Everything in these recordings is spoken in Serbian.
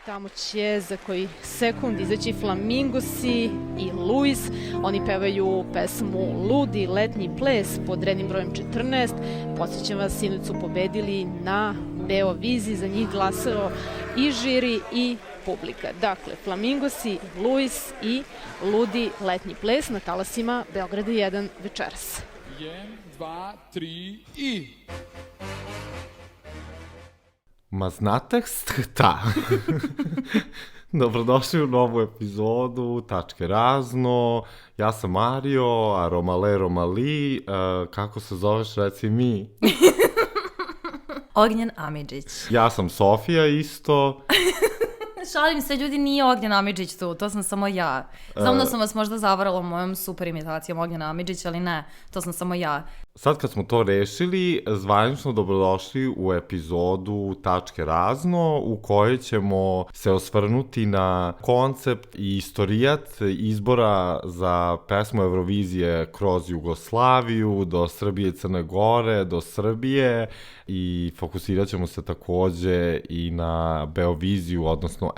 tamo će za koji sekund izaći Flamingosi i Luis. Oni pevaju pesmu Ludi letnji ples pod rednim brojem 14. Podsjećam vas, sinoć su pobedili na Beoviziji, za njih glasao i žiri i publika. Dakle, Flamingosi, Luis i Ludi letnji ples na talasima Beograda 1 večeras. 1, 2, 3 i... Ma znate šta? Dobrodošli u novu epizodu Tačke razno. Ja sam Mario, a Romale Romali. Kako se zoveš, reci mi? Ognjen Amidžić. Ja sam Sofija isto. Šalim se, ljudi, nije Ognjen Amidžić tu, to sam samo ja. Znam da sam vas možda zavarala mojom super imitacijom Ognjena Amidžića, ali ne, to sam samo ja. Sad kad smo to rešili, zvanično dobrodošli u epizodu Tačke razno, u kojoj ćemo se osvrnuti na koncept i istorijat izbora za pesmu Eurovizije kroz Jugoslaviju, do Srbije i Crne Gore, do Srbije, i fokusirat ćemo se takođe i na Beoviziju, odnosno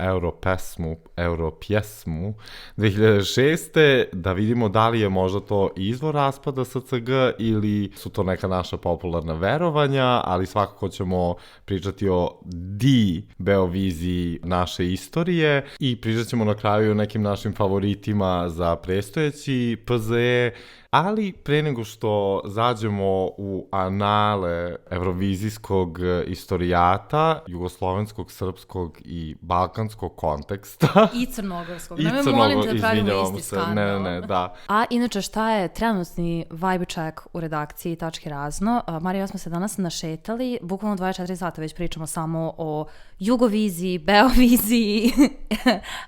Europjesmu 2006. Da vidimo da li je možda to izvor raspada SCG ili su to neka naša popularna verovanja, ali svakako ćemo pričati o Beoviziji naše istorije i pričat ćemo na kraju o nekim našim favoritima za predstojeći PZE. Ali pre nego što zađemo u anale evrovizijskog istorijata, jugoslovenskog, srpskog i balkanskog konteksta. I crnogorskog. Molim te da pravimo isti skandal. Ne, da. A inače, šta je trenutni vibe check u redakciji Tačke razno? Marija, smo se danas našetali, bukvalno 24 sata već pričamo samo o Jugoviziji, Beoviziji,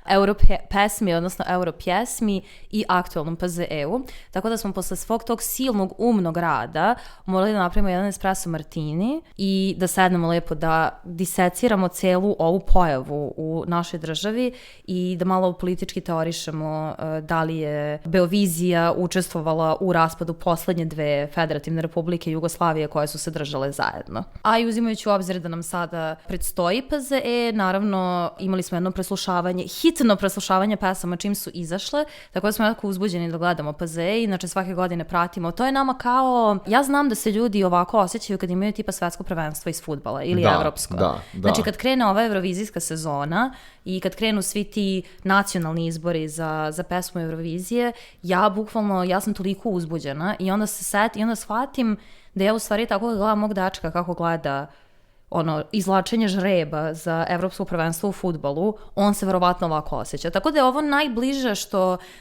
Europesmi, odnosno Europjesmi i aktualnom PZE-u. Tako da smo posle svog tog silnog umnog rada morali da napravimo jedan espresso martini i da sednemo lepo da diseciramo celu ovu pojavu u našoj državi i da malo politički teorišemo da li je Beovizija učestvovala u raspadu poslednje dve federativne republike Jugoslavije koje su se držale zajedno. A i uzimajući u obzir da nam sada predstoji PZE, naravno imali smo jedno preslušavanje, hitno preslušavanje pesama čim su izašle, tako da smo jako uzbuđeni da gledamo PZE, inače svake godine pratimo. To je nama kao, ja znam da se ljudi ovako osjećaju kad imaju tipa svetsko prvenstvo iz fudbala ili evropsko. Da. Znači kad krene ova evrovizijska sezona i kad krenu svi ti nacionalni izbori za pesmu Eurovizije, ja sam toliko uzbuđena i onda shvatim da ja u stvari tako gledam mog dačka kako gleda izvlačenje žreba za evropsko prvenstvo u fudbalu, on se verovatno ovako osjeća. Tako da je ovo najbliže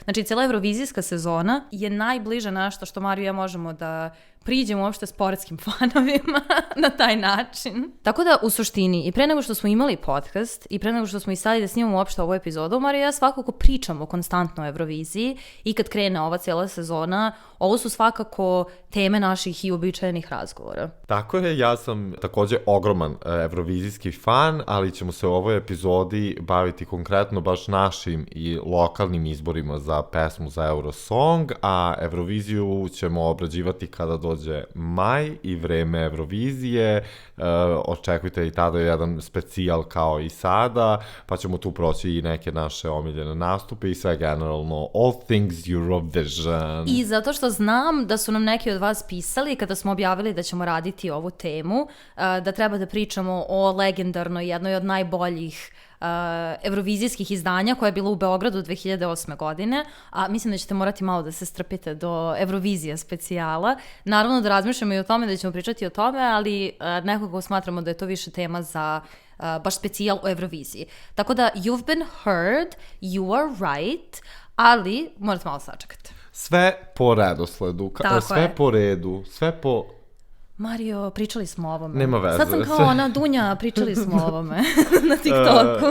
znači cijela evrovizijska sezona je najbliže nešto što Mariju i ja možemo da priđemo uopšte sportskim fanovima na taj način. Tako da u suštini i pre nego što smo imali podcast i pre nego što smo i stali da snimamo uopšte ovu epizodu, Marija i ja svakako pričamo konstantno o Euroviziji i kad krene ova cijela sezona, ovo su svakako teme naših i uobičajenih razgovora. Tako je, ja sam takođe ogroman evrovizijski fan, ali ćemo se u ovoj epizodi baviti konkretno baš našim i lokalnim izborima za pesmu za Eurosong, a Euroviziju ćemo obrađivati kada dođe maj i vreme Eurovizije. Očekujte i tada jedan specijal kao i sada, pa ćemo tu proći i neke naše omiljene nastupe i sve generalno all things Eurovision. I zato što znam da su nam neki od vas pisali kada smo objavili da ćemo raditi ovu temu, da treba da pričamo o legendarnoj, jednoj od najboljih evrovizijskih izdanja koja je bila u Beogradu 2008. godine, a mislim da ćete morati malo da se strpite do Eurovizija specijala. Naravno da razmišljamo i o tome, da ćemo pričati o tome, ali nekako smatramo da je to više tema za baš specijal o Euroviziji. Tako da, you've been heard, you are right, ali morate malo sačekati. Sve po redosledu, sve po redu, sve po... Mario, pričali smo o ovome. Nema veze. Sad sam kao ona Dunja, pričali smo o ovome na TikToku.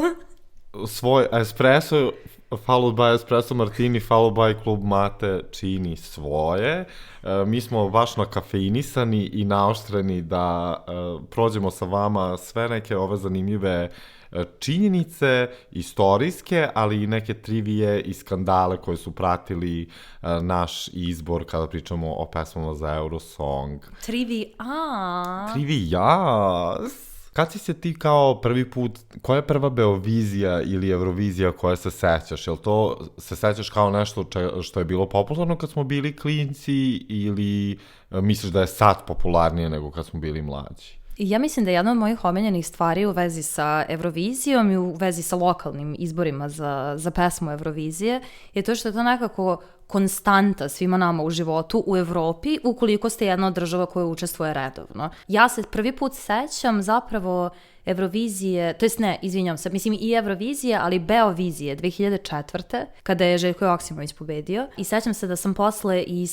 Svoj espresso, followed by espresso martini, followed by klub mate čini svoje. Mi smo baš nakafeinisani i naoštreni da prođemo sa vama sve neke ove zanimljive činjenice, istorijske, ali i neke trivije i skandale koje su pratili naš izbor kada pričamo o pesmama za Eurosong. Trivija. Trivijas. Kad si se ti kao prvi put, koja je prva Beovizija ili Eurovizija koja se sećaš? Jel to se sećaš kao nešto što je bilo popularno kad smo bili klinci ili misliš da je sad popularnije nego kad smo bili mlađi? Ja mislim da je jedna od mojih omiljenih stvari u vezi sa Eurovizijom i u vezi sa lokalnim izborima za pesmu Eurovizije je to što je to nekako konstanta svima nama u životu u Evropi ukoliko ste jedna od država koja učestvuje redovno. Ja se prvi put sećam zapravo Eurovizije, to jest ne, izvinjam se, mislim i Eurovizije, ali Beovizije 2004. kada je Željko Joksimović pobedio i sećam se da sam posle i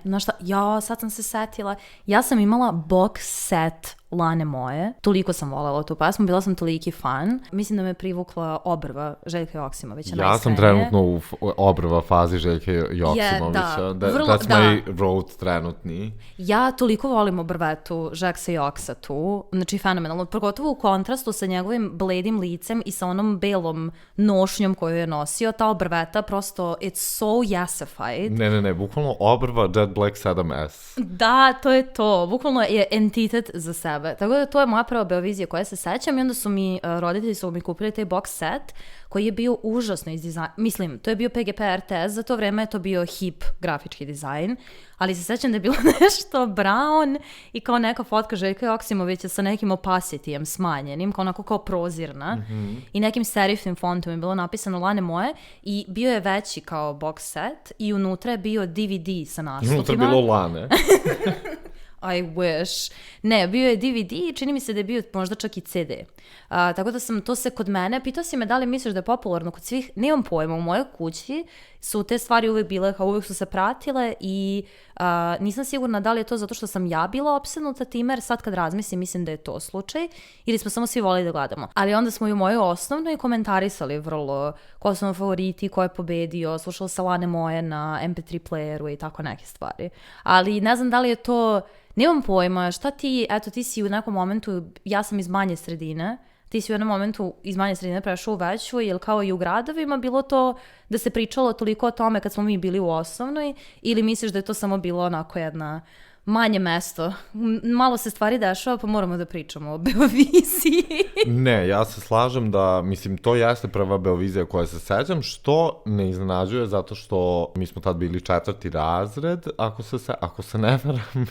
znaš šta, sad sam se setila, ja sam imala box set Lane moje, toliko sam voljela tu pesmu, bila sam toliki fan, mislim da me privukla obrva Željka Joksimovića. Ja sam trenutno u obrva fazi Željka Joksimovića, that's my road trenutni. Ja toliko volim obrvetu Žeksa Joksa tu, znači fenomenalno, pogotovo u kontrastu sa njegovim bledim licem i sa onom belom nošnjom koju je nosio, ta obrveta prosto, it's so yesified. Ne, bukvalno obrva Jet Black 7S. Da, to je to, bukvalno je entitet za sebe. Tako da to je moja prva Beovizija koja se sećam i onda su mi, roditelji su mi kupili taj box set koji je bio užasno izdizajn. Mislim, to je bio PGP RTS, za to vreme je to bio hip grafički dizajn, ali se sećam da je bilo nešto brown i kao neka fotka Željka Joksimovića sa nekim opacitijem smanjenim, kao onako kao prozirna i nekim serifnim fontom je bilo napisano Lane moje i bio je veći kao box set i unutra je bio DVD sa nastupima. Unutra je bilo Lane. I wish. Ne, bio je DVD i čini mi se da je bio možda čak i CD. Tako da sam to se kod mene, pitao si me da li misliš da je popularno kod svih, nemam pojma, u mojoj kući su te stvari uvek bile, kao uvek su se pratile i nisam sigurna da li je to zato što sam ja bila opsednuta time, jer sad kad razmislim mislim da je to slučaj, ili smo samo svi volili da gledamo. Ali onda smo i u mojoj osnovnoj komentarisali vrlo ko su nam favoriti, ko je pobedio, slušala se Lane moje na MP3 playeru i tako neke stvari. Ali ne znam da li je to, nemam pojma, šta ti, eto ti si u nekom momentu, ja sam iz manje sredine, ti si u jednom momentu iz manje sredine prešao u veću, ili kao i u gradovima bilo to da se pričalo toliko o tome kad smo mi bili u osnovnoj, ili misliš da je to samo bilo onako jedna manje mesto? Malo se stvari dešava, pa moramo da pričamo o Beoviziji. Ne, ja se slažem da, mislim, to jeste prva Beovizija koja se sećam, što ne iznenađuje zato što mi smo tad bili 4. razred, ako se ne varam.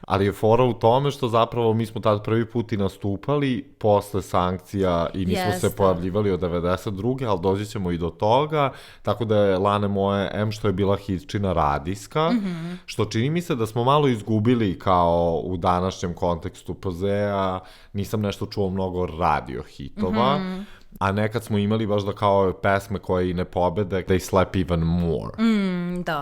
Ali je fora u tome što zapravo mi smo tad prvi put i nastupali posle sankcija i nismo se pojavljivali od 92. ali dođe ćemo i do toga, tako da je Lane moje, što je bila hitčina radijska, što čini mi se da smo malo izgubili kao u današnjem kontekstu Pozea, nisam nešto čuo mnogo radio hitova, a nekad smo imali baš da kao pesme koje i ne pobede, they slap even more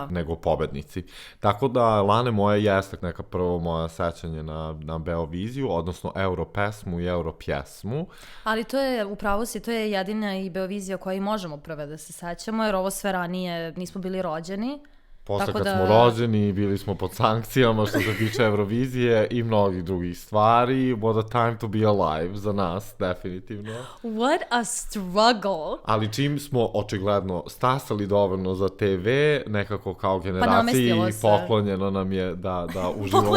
nego pobednici. Tako da Lane moje jeste neka prvo moja sećanje na Beoviziju, odnosno Europesmu i Europjesmu. Ali to je, upravo si, to je jedina i Beovizija koja i možemo prve da se sećamo, jer ovo sve ranije nismo bili rođeni. Posle kad smo rođeni, bili smo pod sankcijama što se tiče Eurovizije i mnogih drugih stvari. What a time to be alive za nas, definitivno. What a struggle! Ali čim smo očigledno stasali dovoljno za TV, nekako kao generaciji, poklonjeno nam je da uživamo.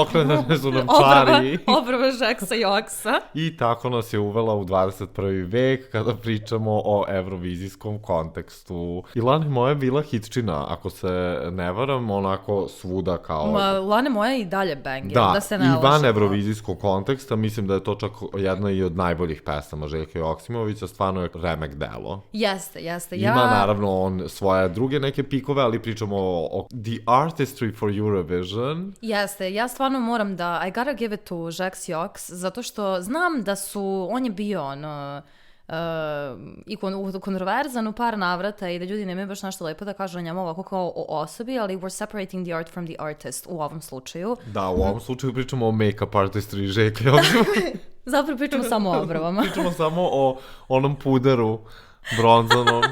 Poklonjene su nam čari. Obrva Žeksa Joksa. I tako nas je uvela u 21. vek kada pričamo o evrovizijskom kontekstu. I Lane moja je bila hitčina, ako se ne varam, onako svuda kao... Lane moja i dalje banger, da se ne lažemo. I van evrovizijskog konteksta, mislim da je to čak jedna i od najboljih pesama Željka Joksimovića, stvarno je remek delo. Jeste. Ima naravno on svoje druge neke pikove, ali pričamo o the artistry for Eurovision. Jeste, ja stvarno moram da, I gotta give it to Žeks Joks, zato što znam da on je bio i kontroverzan u par navrata i da ljudi nemaju baš nešto lepo da kažu o njemu ovako kao o osobi, ali we're separating the art from the artist u ovom slučaju. Da, u ovom slučaju pričamo o make-up artistry Željka Joksimovića. Zapravo pričamo samo o obrvama. Pričamo samo o onom puderu bronzanom.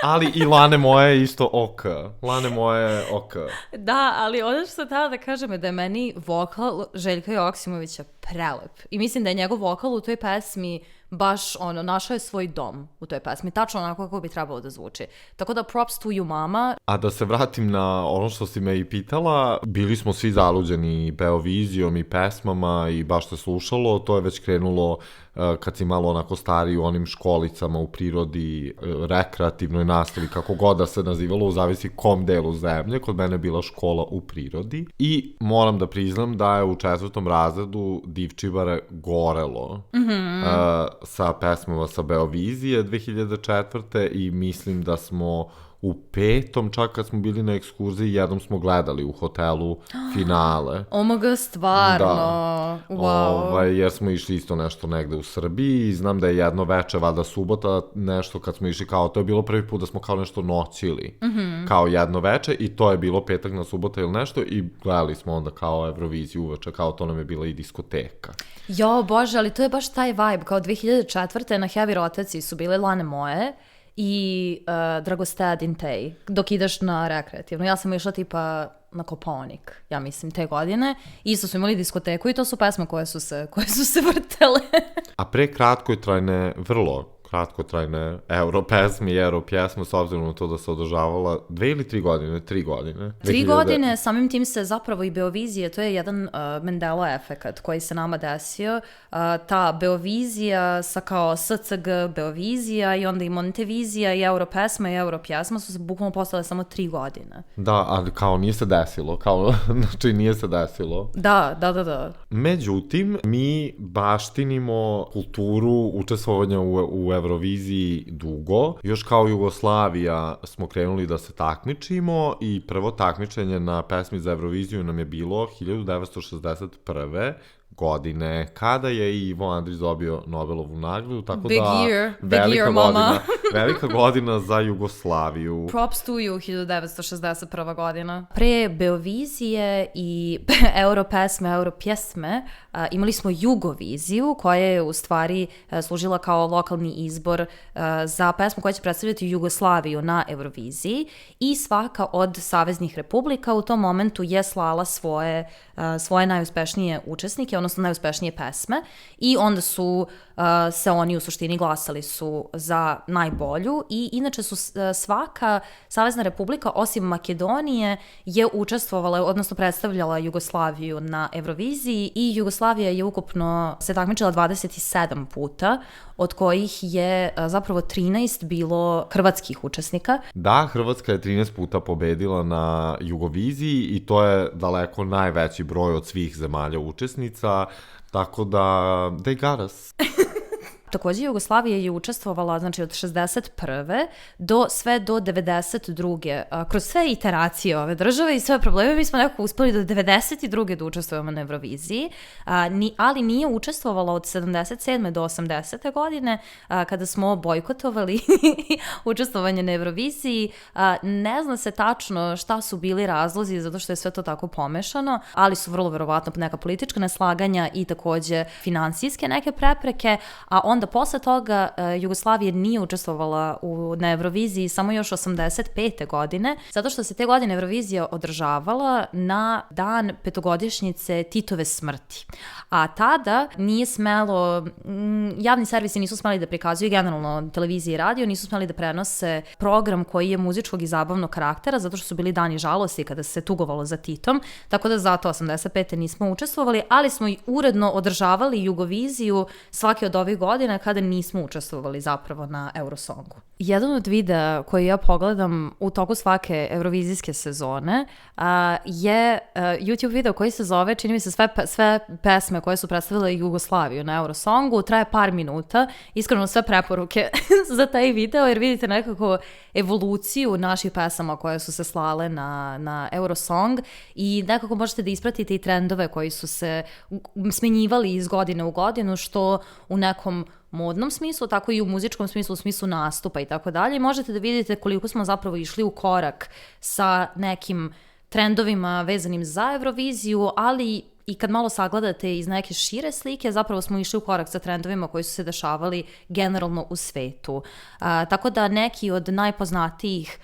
Ali i Lane moje je isto ok. Lane moje je ok. Da, ali ono što sam htjela da kažem je da je meni vokal Željka Joksimovića prelep. I mislim da je njegov vokal u toj pesmi baš našao je svoj dom u toj pesmi, tačno onako kako bi trebalo da zvuči. Tako da props to you, mama. A da se vratim na ono što si me i pitala, bili smo svi zaluđeni Beovizijom i pesmama i baš se slušalo, to je već krenulo kad si malo onako stariji u onim školicama u prirodi, rekreativnoj nastavi, kako god da se nazivalo, zavisi kom delu zemlje, kod mene je bila škola u prirodi i moram da priznam da je u 4. razredu Divčibare gorelo sa pesmama sa Beovizije 2004. i mislim da smo u 5. čak kad smo bili na ekskurziji, jednom smo gledali u hotelu finale. Omoga, stvarno. Da. Wow. Jer smo išli isto nešto negde u Srbiji i znam da je jedno veče, valjda subota, nešto kad smo išli kao, to je bilo prvi put da smo kao nešto noćili, kao jedno veče i to je bilo petak na subota ili nešto i gledali smo onda kao Euroviziju uveče, kao to nam je bila i diskoteka. Jo, bože, ali to je baš taj vibe, kao 2004. na heavy rotaciji su bile Lane Moje i Dragostea Dintej, dok ideš na rekreativno. Ja sam išla tipa na Kopaonik, ja mislim, te godine. Isto smo imali diskoteku i to su pesme koje su se vrtele. A pre vrlo kratkotrajne europjesme, s obzirom na to da se održavala 2 ili 3 godine? 3 godine. 3 godine, samim tim se zapravo i Beovizije, to je jedan Mandela efekat koji se nama desio. Ta Beovizija sa kao SCG Beovizija i onda i Montevizija i Europjesma su se bukvalno postale samo 3 godine. Da, ali kao nije se desilo, znači nije se desilo. Da. Međutim, mi baštinimo kulturu učestvovanja u Euroviziji dugo. Još kao Jugoslavija smo krenuli da se takmičimo i prvo takmičenje na pesmi za Euroviziju nam je bilo 1961. godine, kada je i Ivo Andrić dobio Nobelovu nagradu, tako Big year, mama. Velika godina za Jugoslaviju. Props to you, 1961. godina. Pre Beovizije i Europjesme imali smo Jugoviziju, koja je u stvari služila kao lokalni izbor za pesmu koja će predstavljati Jugoslaviju na Euroviziji i svaka od saveznih republika u tom momentu je slala svoje najuspešnije učesnike, odnosno najuspešnije pesme i onda su se oni u suštini glasali su za najbolju i inače su svaka savezna republika osim Makedonije je učestvovala, odnosno predstavljala Jugoslaviju na Euroviziji i Jugoslavija je ukupno se takmičila 27 puta, od kojih je zapravo 13 bilo hrvatskih učesnika. Da, Hrvatska je 13 puta pobedila na Jugoviziji i to je daleko najveći broj od svih zemalja učesnica, tako da they got us. Takođe, Jugoslavija je učestvovala, znači, od 61. sve do 92. Kroz sve iteracije ove države i sve probleme, mi smo nekako uspeli do 92. da učestvujemo na Euroviziji, ali nije učestvovala od 77. do 80. godine, kada smo bojkotovali učestvovanje na Euroviziji. Ne zna se tačno šta su bili razlozi, zato što je sve to tako pomešano, ali su vrlo verovatno neka politička neslaganja i takođe finansijske neke prepreke, a onda posle toga Jugoslavija nije učestvovala na Euroviziji samo još 85. godine, zato što se te godine Eurovizija održavala na dan petogodišnjice Titove smrti. A tada nije smelo, javni servisi nisu smeli da prikazuju, generalno televizija i radio, nisu smeli da prenose program koji je muzičkog i zabavnog karaktera, zato što su bili dani žalosti kada se tugovalo za Titom, tako da zato 85. nismo učestvovali, ali smo i uredno održavali Jugoviziju svake od ovih godina kada nismo učestvovali zapravo na Eurosongu. Jedan od videa koji ja pogledam u toku svake eurovizijske sezone je YouTube video koji se zove, čini mi se, sve pesme koje su predstavile Jugoslaviju na Eurosongu, traje par minuta, iskreno sve preporuke za taj video, jer vidite nekako evoluciju naših pesama koje su se slale na Eurosong i nekako možete da ispratite i trendove koji su se smenjivali iz godine u godinu, što u nekom modnom smislu, tako i u muzičkom smislu, u smislu nastupa i tako dalje. Možete da vidite koliko smo zapravo išli u korak sa nekim trendovima vezanim za Euroviziju, ali I kad malo sagledate iz neke šire slike, zapravo smo išli u korak sa trendovima koji su se dešavali generalno u svetu. Tako da neki od najpoznatijih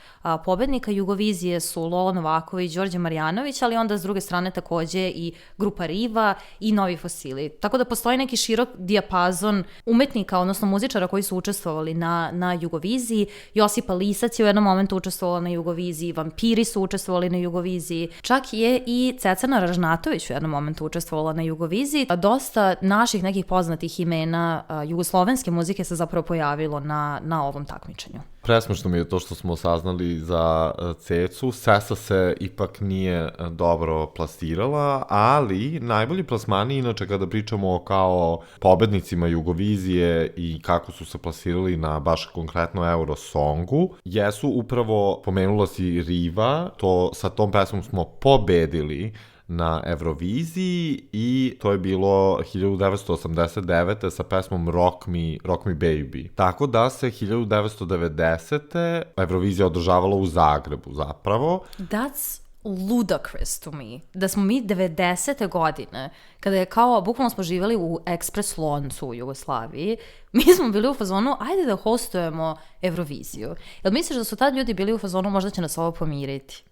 pobednika Jugovizije su Lola Novaković, Đorđe Marjanović, ali onda s druge strane takođe i grupa Riva i Novi Fosili. Tako da postoji neki širok dijapazon umetnika, odnosno muzičara koji su učestvovali na Jugoviziji. Josipa Lisac je u jednom momentu učestvovala na Jugoviziji, Vampiri su učestvovali na Jugoviziji, čak je i Cecana Ražnatović u jednom momentu učestvovala na Jugoviziji. Dosta naših nekih poznatih imena jugoslovenske muzike se zapravo pojavilo na ovom takmičenju. Presmešno mi je to što smo saznali za Cecu. Sesa se ipak nije dobro plasirala, ali najbolji plasmani, inače kada pričamo kao pobednicima Jugovizije i kako su se plasirali na baš konkretno Eurosongu, jesu upravo, pomenula si Riva, sa tom pesmom smo pobedili na Euroviziji i to je bilo 1989. sa pesmom Rock Me Baby. Tako da se 1990. Eurovizija održavala u Zagrebu zapravo. That's ludicrous to me. Da smo mi 90. godine, kada je kao, bukvalno smo živjeli u ekspres loncu u Jugoslaviji, mi smo bili u fazonu, ajde da hostujemo Euroviziju. Jel misliš da su tad ljudi bili u fazonu, možda će nas ovo pomiriti?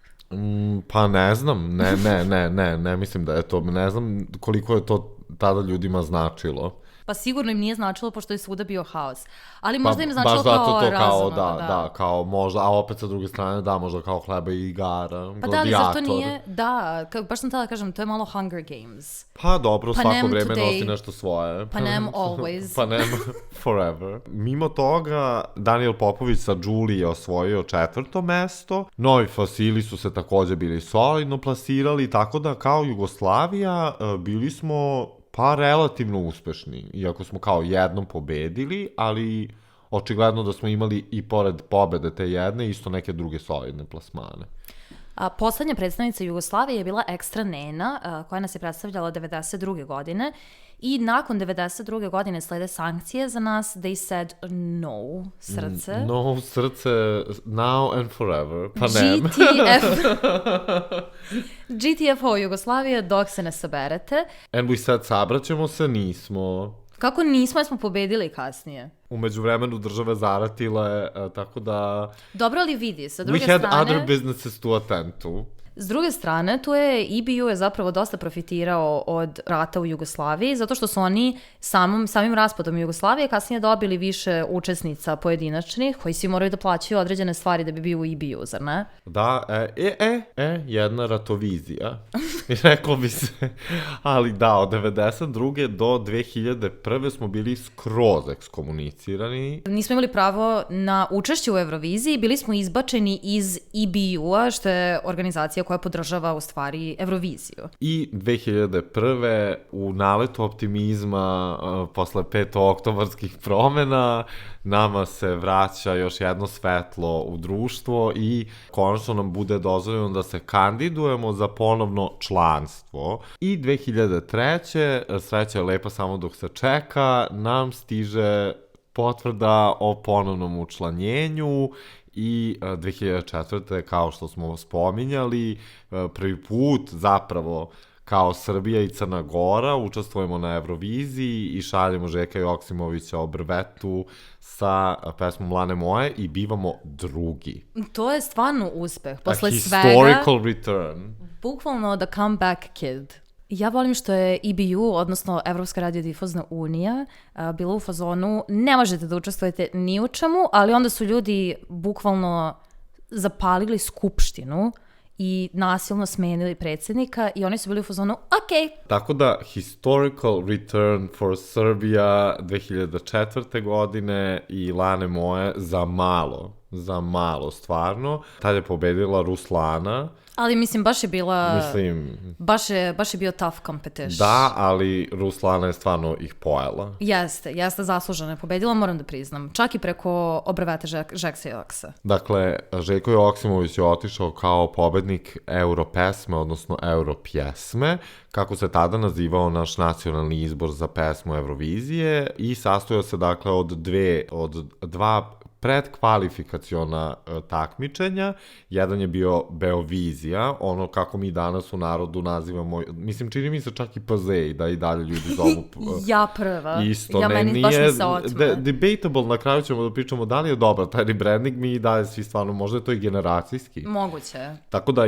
Pa ne znam, ne mislim da je to, ne znam koliko je to tada ljudima značilo. Pa sigurno im nije značilo, pošto je svuda bio haos. Ali možda im značilo baš zato kao to razumno. Da, kao možda, a opet sa druge strane, da, možda kao hleba i igara, pa da, ali zašto nije, baš sam tada da kažem, to je malo Hunger Games. Pa dobro, pa svako vreme nosi nešto svoje. Pa nem always. Pa nem forever. Mimo toga, Daniel Popović sa Julie je osvojio 4. mesto, Novi Fosili su se takođe bili solidno plasirali, tako da kao Jugoslavija bili smo pa relativno uspešni, iako smo kao jednom pobedili, ali očigledno da smo imali i pored pobede te jedne isto neke druge solidne plasmane. Poslednja predstavnica Jugoslavije je bila Ekstra Nena, koja nas je predstavljala 92. godine i nakon 92. godine slede sankcije za nas. They said no, srce. No, srce, now and forever. Pa nem. GTFO Jugoslavije dok se ne saberete. And we said sabraćemo se, nismo. Kako nismo, smo pobedili kasnije. U međuvremenu države zaratile, tako da... Dobro, ali vidi, sa druge strane... We had other businesses to attend to. S druge strane, tu je EBU je zapravo dosta profitirao od rata u Jugoslaviji, zato što su oni samim raspadom Jugoslavije kasnije dobili više učesnica pojedinačnih, koji svi moraju da plaćaju određene stvari da bi bio u EBU, zar ne? Da, jedna ratovizija, reklo bi se, ali da, od 92. do 2001. smo bili skroz ekskomunicirani. Nismo imali pravo na učešće u Euroviziji, bili smo izbačeni iz EBU-a, što je organizacija koja podržava u stvari Euroviziju. I 2001. u naletu optimizma posle 5. oktobarskih promena nama se vraća još jedno svetlo u društvo i konačno nam bude dozvoljeno da se kandidujemo za ponovno članstvo. I 2003. sreća je lepa samo dok se čeka, nam stiže potvrda o ponovnom učlanjenju i 2004. kao što smo spominjali, prvi put zapravo kao Srbija i Crna Gora učestvujemo na Euroviziji i šaljemo Žeka Joksimovića o brvetu sa pesmom Lane moje i bivamo drugi. To je stvarno uspeh. Posle historical return. Bukvalno the comeback kid. Ja volim što je EBU, odnosno Evropska radiodifuzna unija, bila u fazonu, ne možete da učestvujete ni u čemu, ali onda su ljudi bukvalno zapalili skupštinu i nasilno smenili predsjednika i oni su bili u fazonu, ok. Tako da, historical return for Serbia 2004. godine i Lane moje za malo stvarno. Tad je pobedila Ruslana. Ali mislim, baš je bila... Baš je bio tough competition. Da, ali Ruslana je stvarno ih pojela. Jeste zasluženo je pobedila, moram da priznam. Čak i preko obrveta Žeksa Joksa. Dakle, Željko Joksimović je otišao kao pobednik Europesme, odnosno Europjesme, kako se tada nazivao naš nacionalni izbor za pesmu Eurovizije i sastojao se dakle od dva predkvalifikaciona takmičenja. Jedan je bio Beovizija, ono kako mi danas u narodu nazivamo, mislim, čini mi se čak i Pazej, da i dalje ljudi zovu Ja prva. isto. Ja, Ne, meni baš mi se otme. debatable, na kraju ćemo da pričamo da li je dobar taj rebranding, mi i dalje svi stvarno, možda je to i generacijski. Moguće. Tako da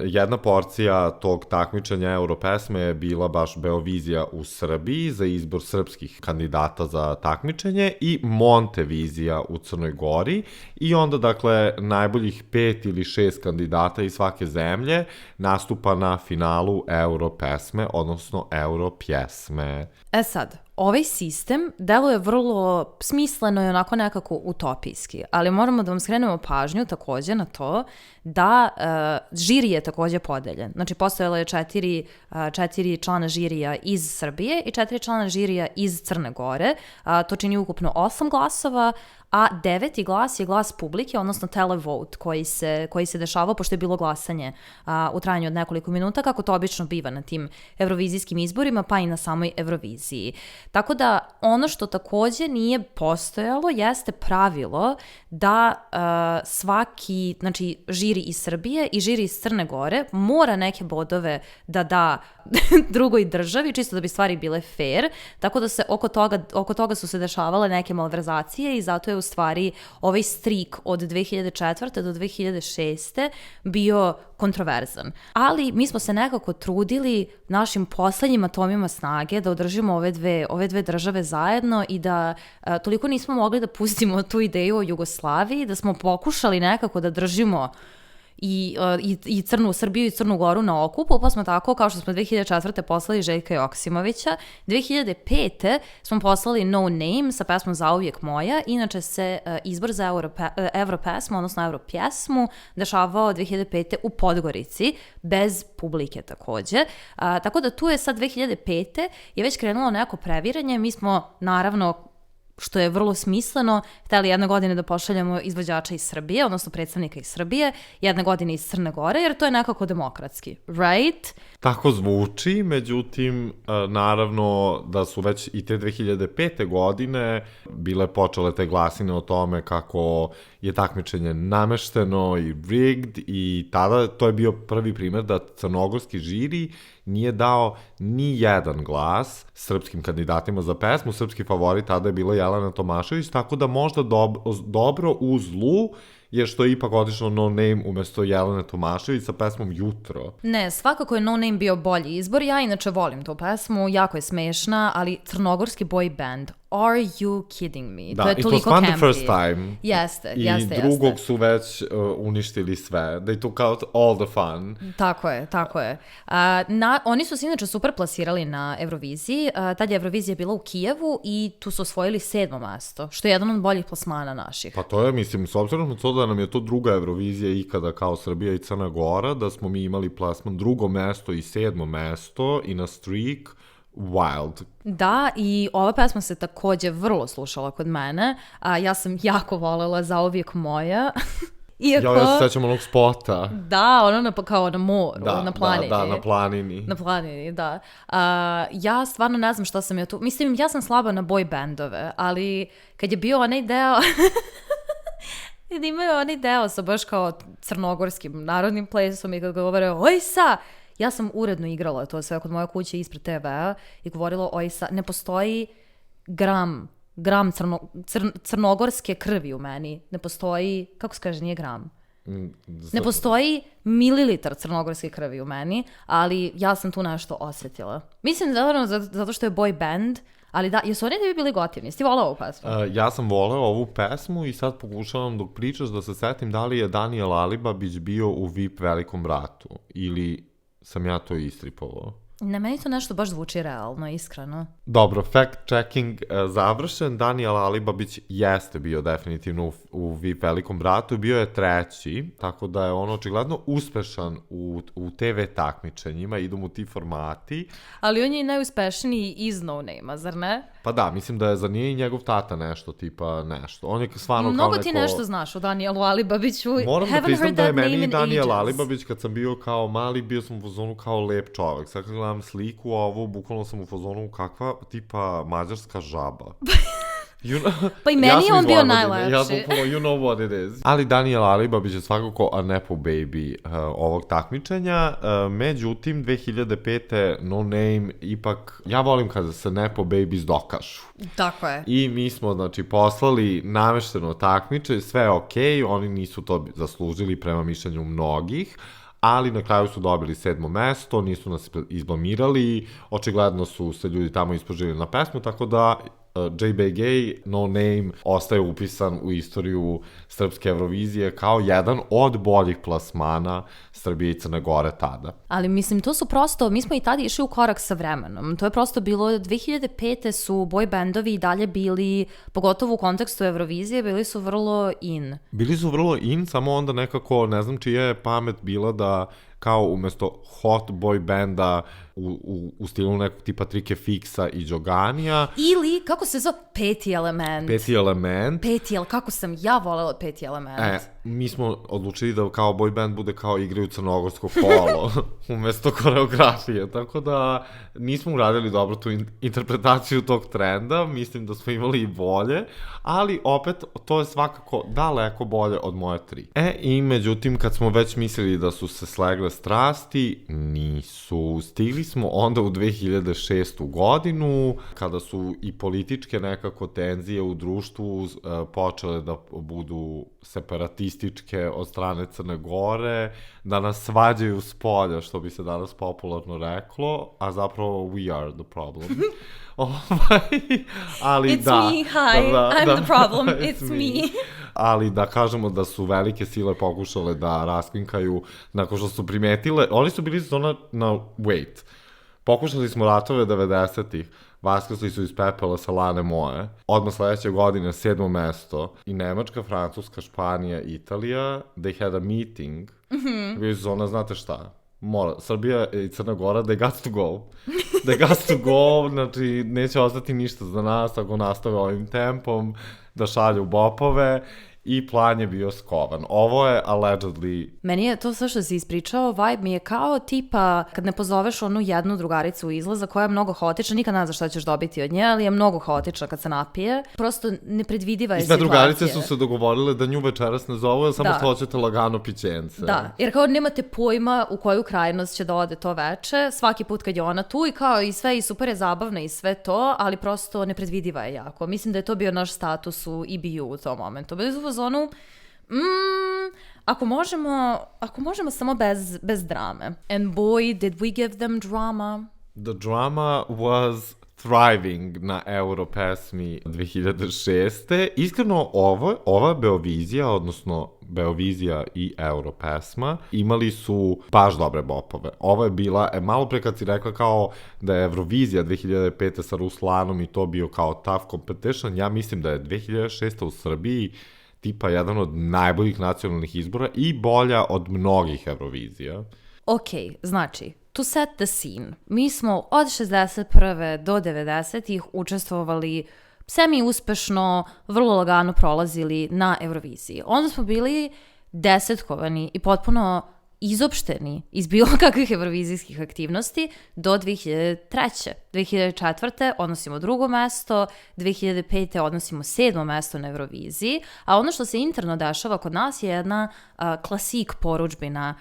jedna porcija tog takmičenja Europesme je bila baš Beovizija u Srbiji za izbor srpskih kandidata za takmičenje i Montevizija u Crnoj Gori i onda, dakle, najboljih 5 ili 6 kandidata iz svake zemlje nastupa na finalu Europesme, odnosno Europjesme. E sad, ovaj sistem deluje vrlo smisleno i onako nekako utopijski, ali moramo da vam skrenemo pažnju takođe na to da žiri je takođe podeljen. Znači, postojalo je 4 člana žirija iz Srbije i 4 člana žirija iz Crne Gore. To čini ukupno 8 glasova, a 9. glas je glas publike, odnosno televote koji se dešavao, pošto je bilo glasanje u trajanju od nekoliko minuta, kako to obično biva na tim evrovizijskim izborima, pa i na samoj Euroviziji. Tako da ono što takođe nije postojalo jeste pravilo da svaki, znači, žiri iz Srbije i žiri iz Crne Gore mora neke bodove da da drugoj državi, čisto da bi stvari bile fair, tako da se oko toga su se dešavale neke malverzacije i zato je u stvari ovaj strik od 2004. do 2006. bio kontroverzan. Ali mi smo se nekako trudili našim poslednjim atomima snage da održimo ove dve države zajedno i da toliko nismo mogli da pustimo tu ideju o Jugoslaviji, da smo pokušali nekako da držimo i Crnu Srbiju i Crnu Goru na okupu, pa smo tako, kao što smo 2004. poslali Željka Joksimovića, 2005. smo poslali No Name sa pesmom Zauvijek moja, inače se izbor za Europesmu, odnosno Europjesmu, dešavao 2005. u Podgorici, bez publike takođe. Tako da tu je sad 2005. je već krenulo neko previranje, mi smo naravno, što je vrlo smisleno, hteli jedne godine da pošaljemo izvođača iz Srbije, odnosno predstavnika iz Srbije, jedne godine iz Crne Gore, jer to je nekako demokratski, right? Tako zvuči, međutim, naravno da su već i te 2005. godine bile počele te glasine o tome kako je takmičenje namešteno i rigged i tada to je bio prvi primer da crnogorski žiri nije dao ni jedan glas srpskim kandidatima za pesmu. Srpski favorit tada je bila Jelena Tomašević, tako da možda dobro u zlu je što je ipak otišlo No Name umesto Jelene Tomašević sa pesmom Jutro. Ne, svakako je No Name bio bolji izbor. Ja inače volim tu pesmu, jako je smešna, ali crnogorski boy band, are you kidding me? Da, to je it was toliko fun campy. the first time. Jeste. I drugog su već uništili sve. They took out all the fun. Tako je. Oni su se inače super plasirali na Euroviziji. Tad je Eurovizija bila u Kijevu i tu su osvojili 7. mesto, što je jedan od boljih plasmana naših. Pa to je, mislim, s obzirom na to da nam je to druga Eurovizija ikada kao Srbija i Crna Gora, da smo mi imali plasman 2. mesto i 7. mesto i na streak, wild. Da, i ova pesma se takođe vrlo slušala kod mene. Ja sam jako volela Zauvijek moja. Iako... Ja se sećam onog spota. Da, ono kao na moru, na planini. Da, na planini. Na planini, da. Ja stvarno ne znam šta sam ja tu... Mislim, ja sam slaba na boy bandove, ali kad je bio onaj deo... Imaju onaj deo sa baš kao crnogorskim narodnim plesom i kad govore Ojsa! Ja sam uredno igrala to sve kod moje kuće ispred TV-a i govorila Ojsa, ne postoji gram crnogorske krvi u meni. Ne postoji, kako se kaže, nije gram. Ne postoji mililitar crnogorske krvi u meni, ali ja sam tu nešto osjetila. Mislim da zato što je boy band, ali da, jesu oni da bi bili gotivni? Jesi ti volao ovu pesmu? Ja sam voleo ovu pesmu i sad pokušavam dok pričaš da se setim da li je Daniel Alibabić bio u VIP Velikom bratu ili sam ja to istripovao. Ne, meni to nešto baš zvuči realno, iskreno. Dobro, fact checking završen. Daniel Alibabić jeste bio definitivno u VIP Velikom bratu, bio je 3. tako da je on očigledno uspešan u TV takmičenjima, idu mu ti formati. Ali on je i najuspešniji iz No Name-a, zar ne? Pa da, mislim da je za nije i njegov tata nešto, tipa nešto. On je stvarno mnogo kao neko... ti nešto znaš o Danielu Alibabiću. Moram da priznam da je meni Daniel Alibabić, kad sam bio kao mali, bio sam u fazonu kao lep čovek. Sad kad gledam sliku ovu, bukvalno sam u fazonu kakva tipa mađarska žaba. Pa i meni je on bio najlepši. Ja bukvalno, you know what it is. Ali Daniel Alibabić je svakako a nepo baby ovog takmičenja. Međutim, 2005. No Name ipak, ja volim kada se nepo babies dokažu. Tako je. I mi smo, znači, poslali namešteno takmiče, sve je okej, oni nisu to zaslužili prema mišljenju mnogih, ali na kraju su dobili 7. mesto, nisu nas izblamirali, očigledno su se ljudi tamo ispožili na pesmu, tako da JBG No Name ostaje upisan u istoriju srpske Eurovizije kao jedan od boljih plasmana Srbije i Crne Gore tada. Ali mislim, to su prosto, mi smo i tada išli u korak sa vremenom. To je prosto bilo, 2005. su boy bandovi i dalje bili, pogotovo u kontekstu Eurovizije, bili su vrlo in. Bili su vrlo in, samo onda nekako, ne znam čija je pamet bila da kao umesto hot boy banda u stilu nekog tipa Trike Fixa i Đoganija. Ili, kako se zove, Peti element. Kako sam ja volela Peti element. Mi smo odlučili da kao boy band bude kao igraju crnogorsko kolo umesto koreografije, tako da nismo uradili dobro tu interpretaciju tog trenda, mislim da smo imali i bolje, ali opet to je svakako daleko bolje od moje 3. I međutim, kad smo već mislili da su se slegle strasti, nisu. Stigli smo onda u 2006. godinu, kada su i političke nekako tenzije u društvu počele da budu separatističke od strane Crne Gore, da nas svađaju s polja, što bi se danas popularno reklo, a zapravo we are the problem. Ali it's me, hi, I'm the problem, it's me. Ali da kažemo da su velike sile pokušale da raskrinkaju nakon što su primetile, oni su bili na wait. Pokušali smo ratove 90-ih, vaskrsli su iz pepela sa Lane moje. Odmah sledeće godine 7. mesto i Nemačka, Francuska, Španija, Italija, they had a meeting. Bili su ona, znate šta, Srbija i Crna Gora, they got to go. They got to go, znači neće ostati ništa za nas ako nastave ovim tempom, da šalju bopove. I plan je bio skovan. Ovo je allegedly... Meni je to sve što si ispričao, vibe mi je kao tipa kad ne pozoveš onu jednu drugaricu u izlaza koja je mnogo haotična, nikad ne znaš šta ćeš dobiti od nje, ali je mnogo haotična kad se napije. Prosto nepredvidiva je situacija. I sve drugarice su se dogovorile da nju večeras ne zovu, samo što hoćete lagano pićence. Da, jer kao nemate pojma u koju krajnost će da ode to veče, svaki put kad je ona tu i kao i sve i super je zabavno i sve to, ali prosto nepredvidiva je jako. Mislim da je to bio naš status u EBU u tom momentu. Zonu, ako možemo samo bez drame. And boy, did we give them drama. The drama was thriving na Europesmi 2006. Iskreno, ova Beovizija, odnosno Beovizija i Europesma, imali su baš dobre bopove. Ovo je bila, malo pre kad si rekla kao da je Eurovizija 2005. sa Ruslanom i to bio kao tough competition, ja mislim da je 2006. u Srbiji tipa jedan od najboljih nacionalnih izbora i bolja od mnogih Eurovizija. Ok, znači, to set the scene. Mi smo od 61. do 90-ih učestvovali semi-uspešno, vrlo lagano prolazili na Euroviziji. Onda smo bili desetkovani i potpuno izopšteni iz bilo kakvih eurovizijskih aktivnosti do 2003. 2004. odnosimo 2. mesto, 2005. odnosimo 7. mesto na Euroviziji, a ono što se interno dešava kod nas je jedna klasik porudžbina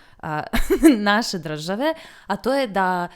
naše države, a to je da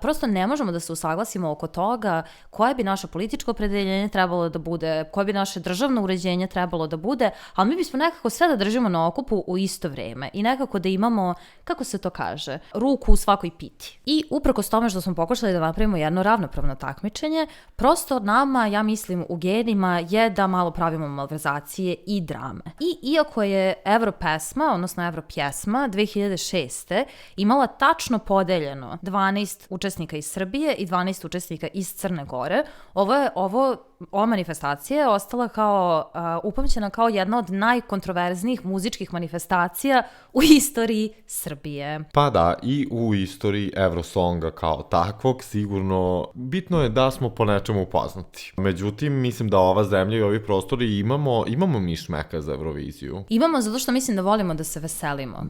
prosto ne možemo da se usaglasimo oko toga koje bi naše političko opredeljenje trebalo da bude, koje bi naše državno uređenje trebalo da bude, ali mi bismo nekako sve da držimo na okupu u isto vreme i nekako da imamo, kako se to kaže, ruku u svakoj piti. I uprkos tome što smo pokušali da napravimo jedno ravnopravno takmičenje, prosto nama, ja mislim, u genima je da malo pravimo malverzacije i drame. I iako je Europesma, odnosno Europjesma 2006. imala tačno podeljeno 12 učesnika iz Srbije i 12 učesnika iz Crne Gore, ova manifestacija je ostala kao upamćena kao jedna od najkontroverznijih muzičkih manifestacija u istoriji Srbije. Pa da, i u istoriji Eurosonga kao takvog sigurno bitno je da smo po nečemu poznati. Međutim, mislim da ova zemlja i ovi prostori imamo mišmeka za Euroviziju. Imamo zato što mislim da volimo da se veselimo.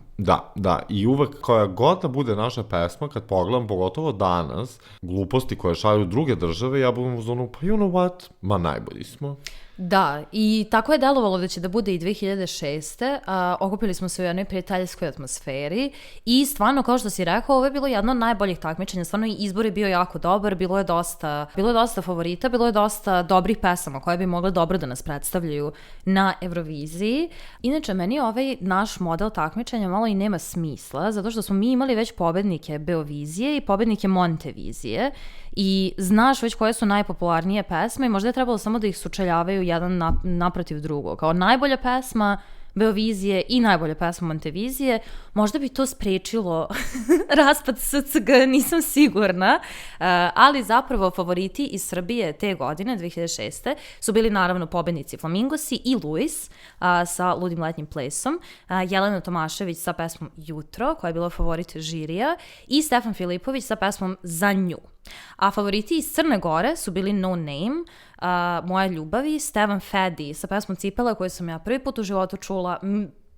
Da, i uvek koja god da bude naša pesma, kad pogledam, pogotovo danas, gluposti koje šalju druge države, ja budem u zonu, pa you know what, najbolji smo. Da, i tako je delovalo da će da bude i 2006. Okupili smo se u jednoj prijateljskoj atmosferi i stvarno, kao što si rekao, ovo je bilo jedno od najboljih takmičenja, stvarno i izbor je bio jako dobar, bilo je dosta favorita, bilo je dosta dobrih pesama koje bi mogle dobro da nas predstavljaju na Euroviziji. Inače, meni ovaj naš model takmičenja malo i nema smisla, zato što smo mi imali već pobednike Beovizije i pobednike Montevizije i znaš već koje su najpopularnije pesme i možda je trebalo samo da ih sučeljavaju jedan naprotiv drugog. Kao najbolja pesma Beovizije i najbolja pesma Montevizije, možda bi to sprečilo raspad SCG, nisam sigurna, ali zapravo favoriti iz Srbije te godine, 2006. su bili naravno pobednici Flamingosi i Luis sa Ludim letnjim plesom, Jelena Tomašević sa pesmom Jutro, koja je bila favorit žirija, i Stefan Filipović sa pesmom Za nju. A favoriti iz Crne Gore su bili No Name, Moja ljubavi, Stevan Fedi sa pesmom Cipela, koju sam ja prvi put u životu čula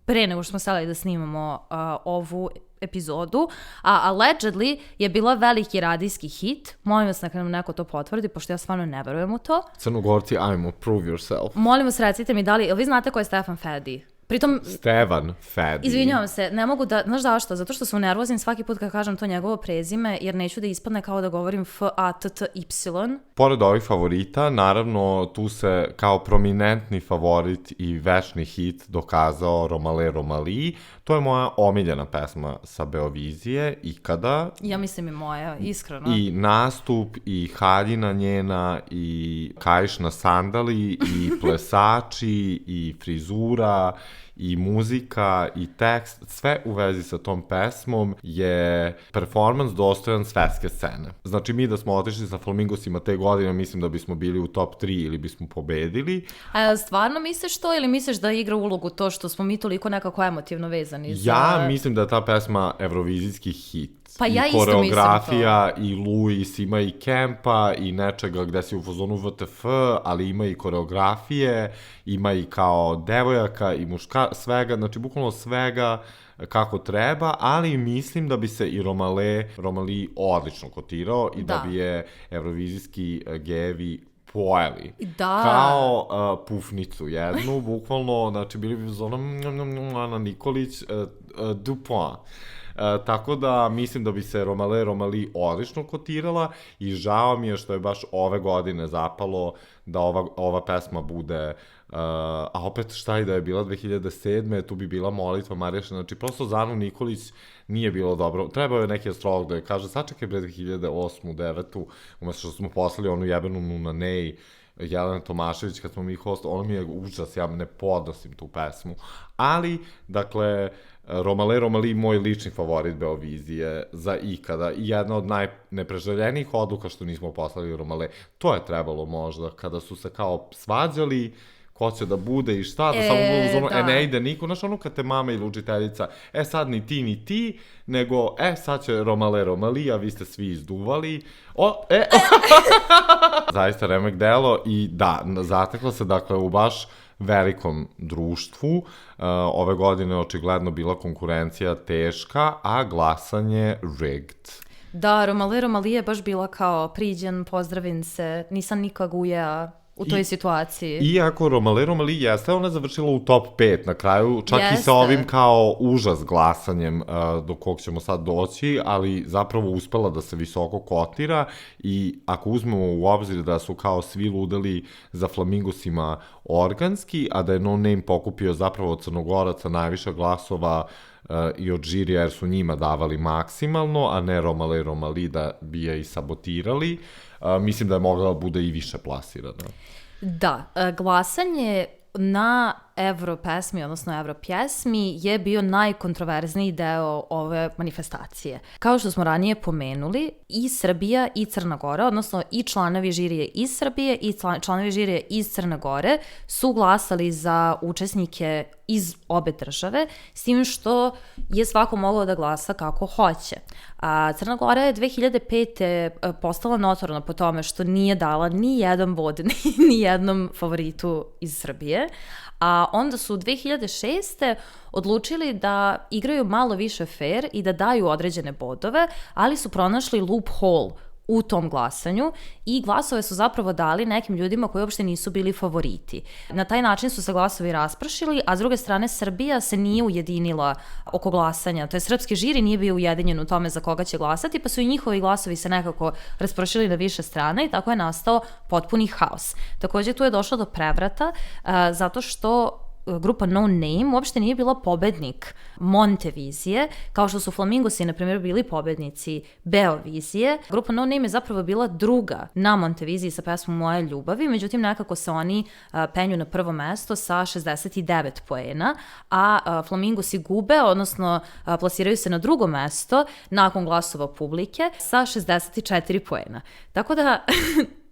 pre nego što smo stali da snimamo ovu epizodu, a Allegedly je bila veliki radijski hit. Molim vas neka nam neko to potvrdi, pošto ja stvarno ne verujem u to. Crnogorci, ajmo, prove yourself. Molim vas, recite mi, jel vi znate ko je Stefan Fedi? Pritom, Stevan Fedi. Izvinjavam se, ne mogu da, znaš zašto? Zato što sam nervozim svaki put kad kažem to njegovo prezime, jer neću da ispadne kao da govorim F-A-T-T-Y. Pored ovih favorita, naravno, tu se kao prominentni favorit i večni hit dokazao Romale Romali. To je moja omiljena pesma sa Beovizije ikada. Ja mislim i moja, iskreno. I nastup, i haljina njena, i kaiš na sandali, i plesači, i frizura, i muzika, i tekst, sve u vezi sa tom pesmom je performans dostojan svetske scene. Znači, mi da smo otišli sa Flamingosima te godine, mislim da bismo bili u top 3 ili bismo pobedili. A stvarno misliš to ili misliš da igra ulogu to što smo mi toliko nekako emotivno vezani za... Ja mislim da je ta pesma evrovizijski hit. Pa ja I isto koreografija, i Luis, ima i kempa, i nečega gde si u fazonu VTF, ali ima i koreografije, ima i kao devojaka i muška, svega, znači bukvalno svega kako treba, ali mislim da bi se i Romali odlično kotirao i da bi je evrovizijski gevi pojeli. Da. Kao pufnicu jednu, bukvalno, znači bili bi zonom Ana Nikolić, Dupont. Tako da mislim da bi se Romale Romali odlično kotirala i žao mi je što je baš ove godine zapalo da ova pesma bude, a opet šta i da je bila 2007. tu bi bila Molitva Marijaša, znači prosto za Anu Nikolić nije bilo dobro. Trebao je neki astrolog da je kaže sačekaj bre 2008. 2009. umesto što smo poslali onu jebenu Nunanej, Jelena Tomašević, kad smo mi host, ono mi je užas, ja ne podnosim tu pesmu. Ali, dakle, Romale Romali moj lični favorit Beovizije za ikada i jedna od najnepreželjenijih odluka što nismo poslali Romale. To je trebalo možda, kada su se kao svađali ko će da bude i šta, da samo budu zono, ne ide niko, znaš ono kad te mama ili učiteljica, sad ni ti, nego, sad će Romale Romali, a vi ste svi izduvali, zaista remek delo i da, zatekla se dakle u baš velikom društvu, ove godine je očigledno bila konkurencija teška, a glasanje rigged. Da, Romale Romali je baš bila kao priđen, pozdravim se, nisam nikog ujea u toj situaciji. Iako Romale Romali jeste, ona je završila u top 5 na kraju, čak i sa ovim kao užas glasanjem do kog ćemo sad doći, ali zapravo uspela da se visoko kotira i ako uzmemo u obzir da su kao svi ludeli za Flamingosima organski, a da je No Name pokupio zapravo od Crnogoraca najviše glasova i od žirija jer su njima davali maksimalno, a ne Romale Romali da bi je i sabotirali, mislim da je mogla bude i više plasirana. Da, glasanje na Evropesmi, odnosno Evropjesmi, je bio najkontroverzniji deo ove manifestacije. Kao što smo ranije pomenuli, i Srbija i Crna Gora, odnosno i članovi žirije iz Srbije i članovi žirije iz Crne Gore su glasali za učesnike iz obe države, s tim što je svako mogao da glasa kako hoće. Crna Gora je 2005. postala notorna po tome što nije dala ni jedan bod ni jednom favoritu iz Srbije, a onda su 2006. odlučili da igraju malo više fair i da daju određene bodove, ali su pronašli loophole u tom glasanju i glasove su zapravo dali nekim ljudima koji uopšte nisu bili favoriti. Na taj način su se glasovi raspršili, a s druge strane Srbija se nije ujedinila oko glasanja. To je srpski žiri nije bio ujedinjen u tome za koga će glasati, pa su i njihovi glasovi se nekako raspršili na više strane i tako je nastao potpuni haos. Takođe tu je došlo do prevrata zato što grupa No Name uopšte nije bila pobednik Montevizije, kao što su Flamingosi, na primjer, bili pobednici Beovizije. Grupa No Name je zapravo bila druga na Monteviziji sa pesmom Moje ljubavi, međutim nekako se oni penju na prvo mesto sa 69 poena, a Flamingosi gube, odnosno plasiraju se na drugo mesto nakon glasova publike sa 64 poena. Tako da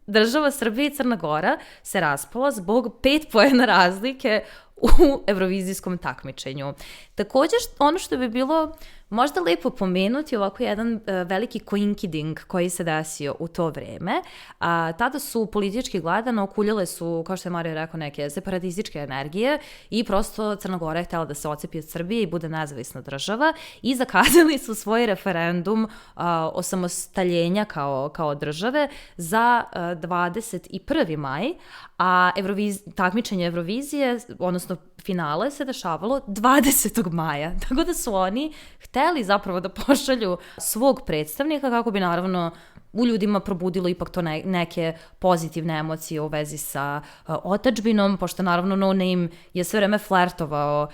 država Srbija i Crna Gora se raspala zbog 5 poena razlike u evrovizijskom takmičenju. Također, ono što bi bilo možda lepo pomenuti, ovako jedan veliki koinkiding koji se desio u to vreme, tada su politički gledano okuljale su, kao što je Mario rekao, neke separatističke energije i prosto Crna Gora je htjela da se ocepi od Srbije i bude nezavisna država i zakazali su svoj referendum osamostaljenja kao države za 21. maj, a takmičenje Evrovizije, odnosno finale, se dešavalo 20. maja. Tako da su oni hteli zapravo da pošalju svog predstavnika kako bi naravno u ljudima probudilo ipak to neke pozitivne emocije u vezi sa otadžbinom, pošto naravno No Name je sve vreme flertovao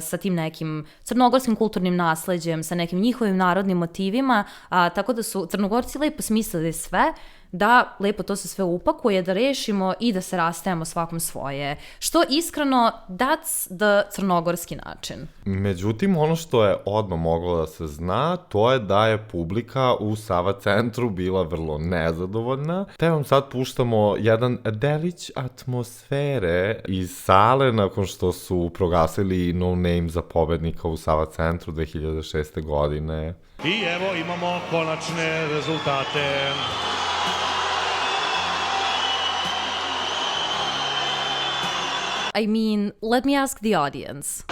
sa tim nekim crnogorskim kulturnim nasleđem, sa nekim njihovim narodnim motivima, tako da su Crnogorci lepo smislili sve da lepo to se sve upakuje, da rešimo i da se rastajemo svakom svoje. Što iskreno, that's the crnogorski način. Međutim, ono što je odmah moglo da se zna, to je da je publika u Sava centru bila vrlo nezadovoljna. Te vam sad puštamo jedan delić atmosfere iz sale nakon što su proglasili No Name za pobednika u Sava centru 2006. godine. I evo imamo konačne rezultate. I mean, let me ask the audience.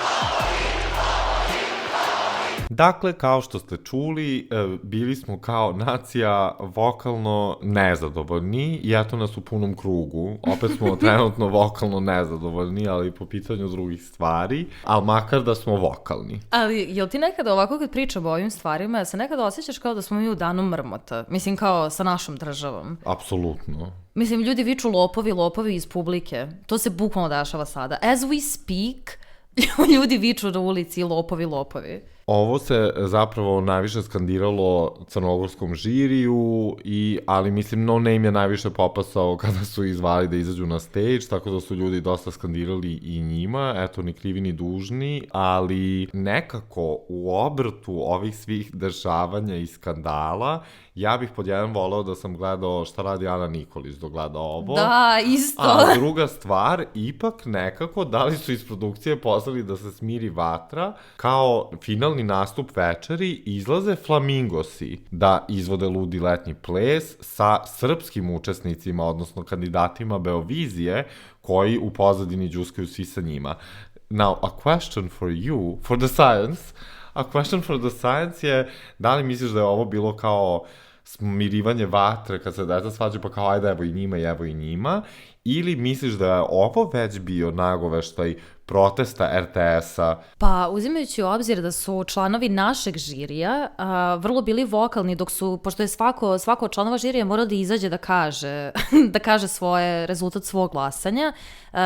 Dakle, kao što ste čuli, bili smo kao nacija vokalno nezadovoljni i eto nas u punom krugu. Opet smo trenutno vokalno nezadovoljni, ali po pitanju drugih stvari, ali makar da smo vokalni. Ali, jel ti nekada ovako kad pričamo o ovim stvarima, se nekada osjećaš kao da smo mi u danu mrmota? Mislim, kao sa našom državom. Apsolutno. Mislim, ljudi viču lopovi iz publike. To se bukvalno dešava sada. As we speak, ljudi viču na ulici lopovi. Ovo se zapravo najviše skandiralo crnogorskom žiriju, ali mislim No Name je najviše popasao kada su izvali da izađu na stage, tako da su ljudi dosta skandirali i njima, eto ni krivi ni dužni, ali nekako u obrtu ovih svih dešavanja i skandala, ja bih pod jedan voleo da sam gledao Šta radi Ana Nikolić dok gleda ovo. Da, isto. A druga stvar, ipak nekako da li su iz produkcije poslali da se smiri vatra, kao finalni nastup večeri izlaze Flamingosi da izvode ludi letnji ples sa srpskim učesnicima, odnosno kandidatima Beovizije, koji u pozadini đuskaju svi sa njima. Now, a question for you, for the science, a question for the science je, da li misliš da je ovo bilo kao smirivanje vatre kad se deca svađaju pa kao ajde evo i njima, ili misliš da je ovo već bio nagoveštaj protesta RTS-a? Pa, uzimajući u obzir da su članovi našeg žirija vrlo bili vokalni, dok su, pošto je svako od članova žirija morao da izađe da kaže rezultat svog glasanja,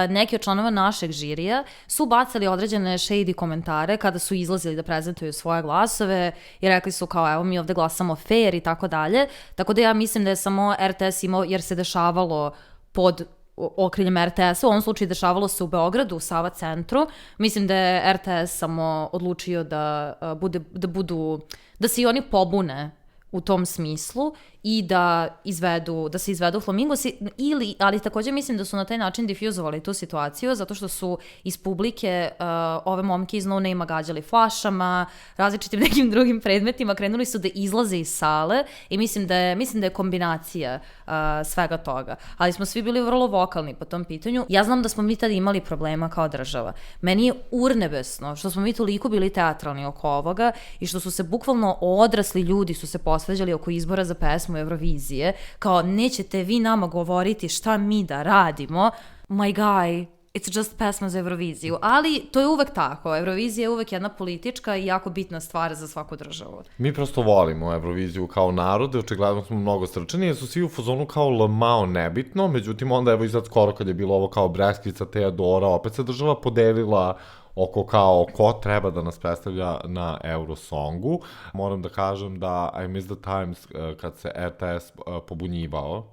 neki od članova našeg žirija su bacali određene shady komentare kada su izlazili da prezentuju svoje glasove i rekli su kao evo mi ovde glasamo fair i tako dalje, tako da ja mislim da je samo RTS imao, jer se dešavalo pod okriljem RTS-a, u ovom slučaju dešavalo se u Beogradu, u Sava centru. Mislim da je RTS samo odlučio da se i oni pobune u tom smislu i da se izvedu Flamingosi, ali takođe mislim da su na taj način difuzovali tu situaciju, zato što su iz publike ove momke iz No Name-a gađali flašama, različitim nekim drugim predmetima, krenuli su da izlaze iz sale i mislim da je kombinacija svega toga. Ali smo svi bili vrlo vokalni po tom pitanju. Ja znam da smo mi tada imali problema kao država. Meni je urnebesno što smo mi toliko bili teatralni oko ovoga i što su se bukvalno odrasli ljudi su se posvađali oko izbora za pesmu pesmu Eurovizije, kao nećete vi nama govoriti šta mi da radimo, my guy, it's just pesma za Euroviziju, ali to je uvek tako, Eurovizija je uvek jedna politička i jako bitna stvar za svaku državu. Mi prosto volimo Euroviziju kao narode, očigledno smo mnogo srčani, jer su svi u fazonu kao Lamao nebitno, međutim onda evo i sad skoro kad je bilo ovo kao Breskvica, Teodora, opet se država podelila oko kao ko treba da nas predstavlja na Eurosongu. Moram da kažem da I miss the times kad se RTS pobunjivao.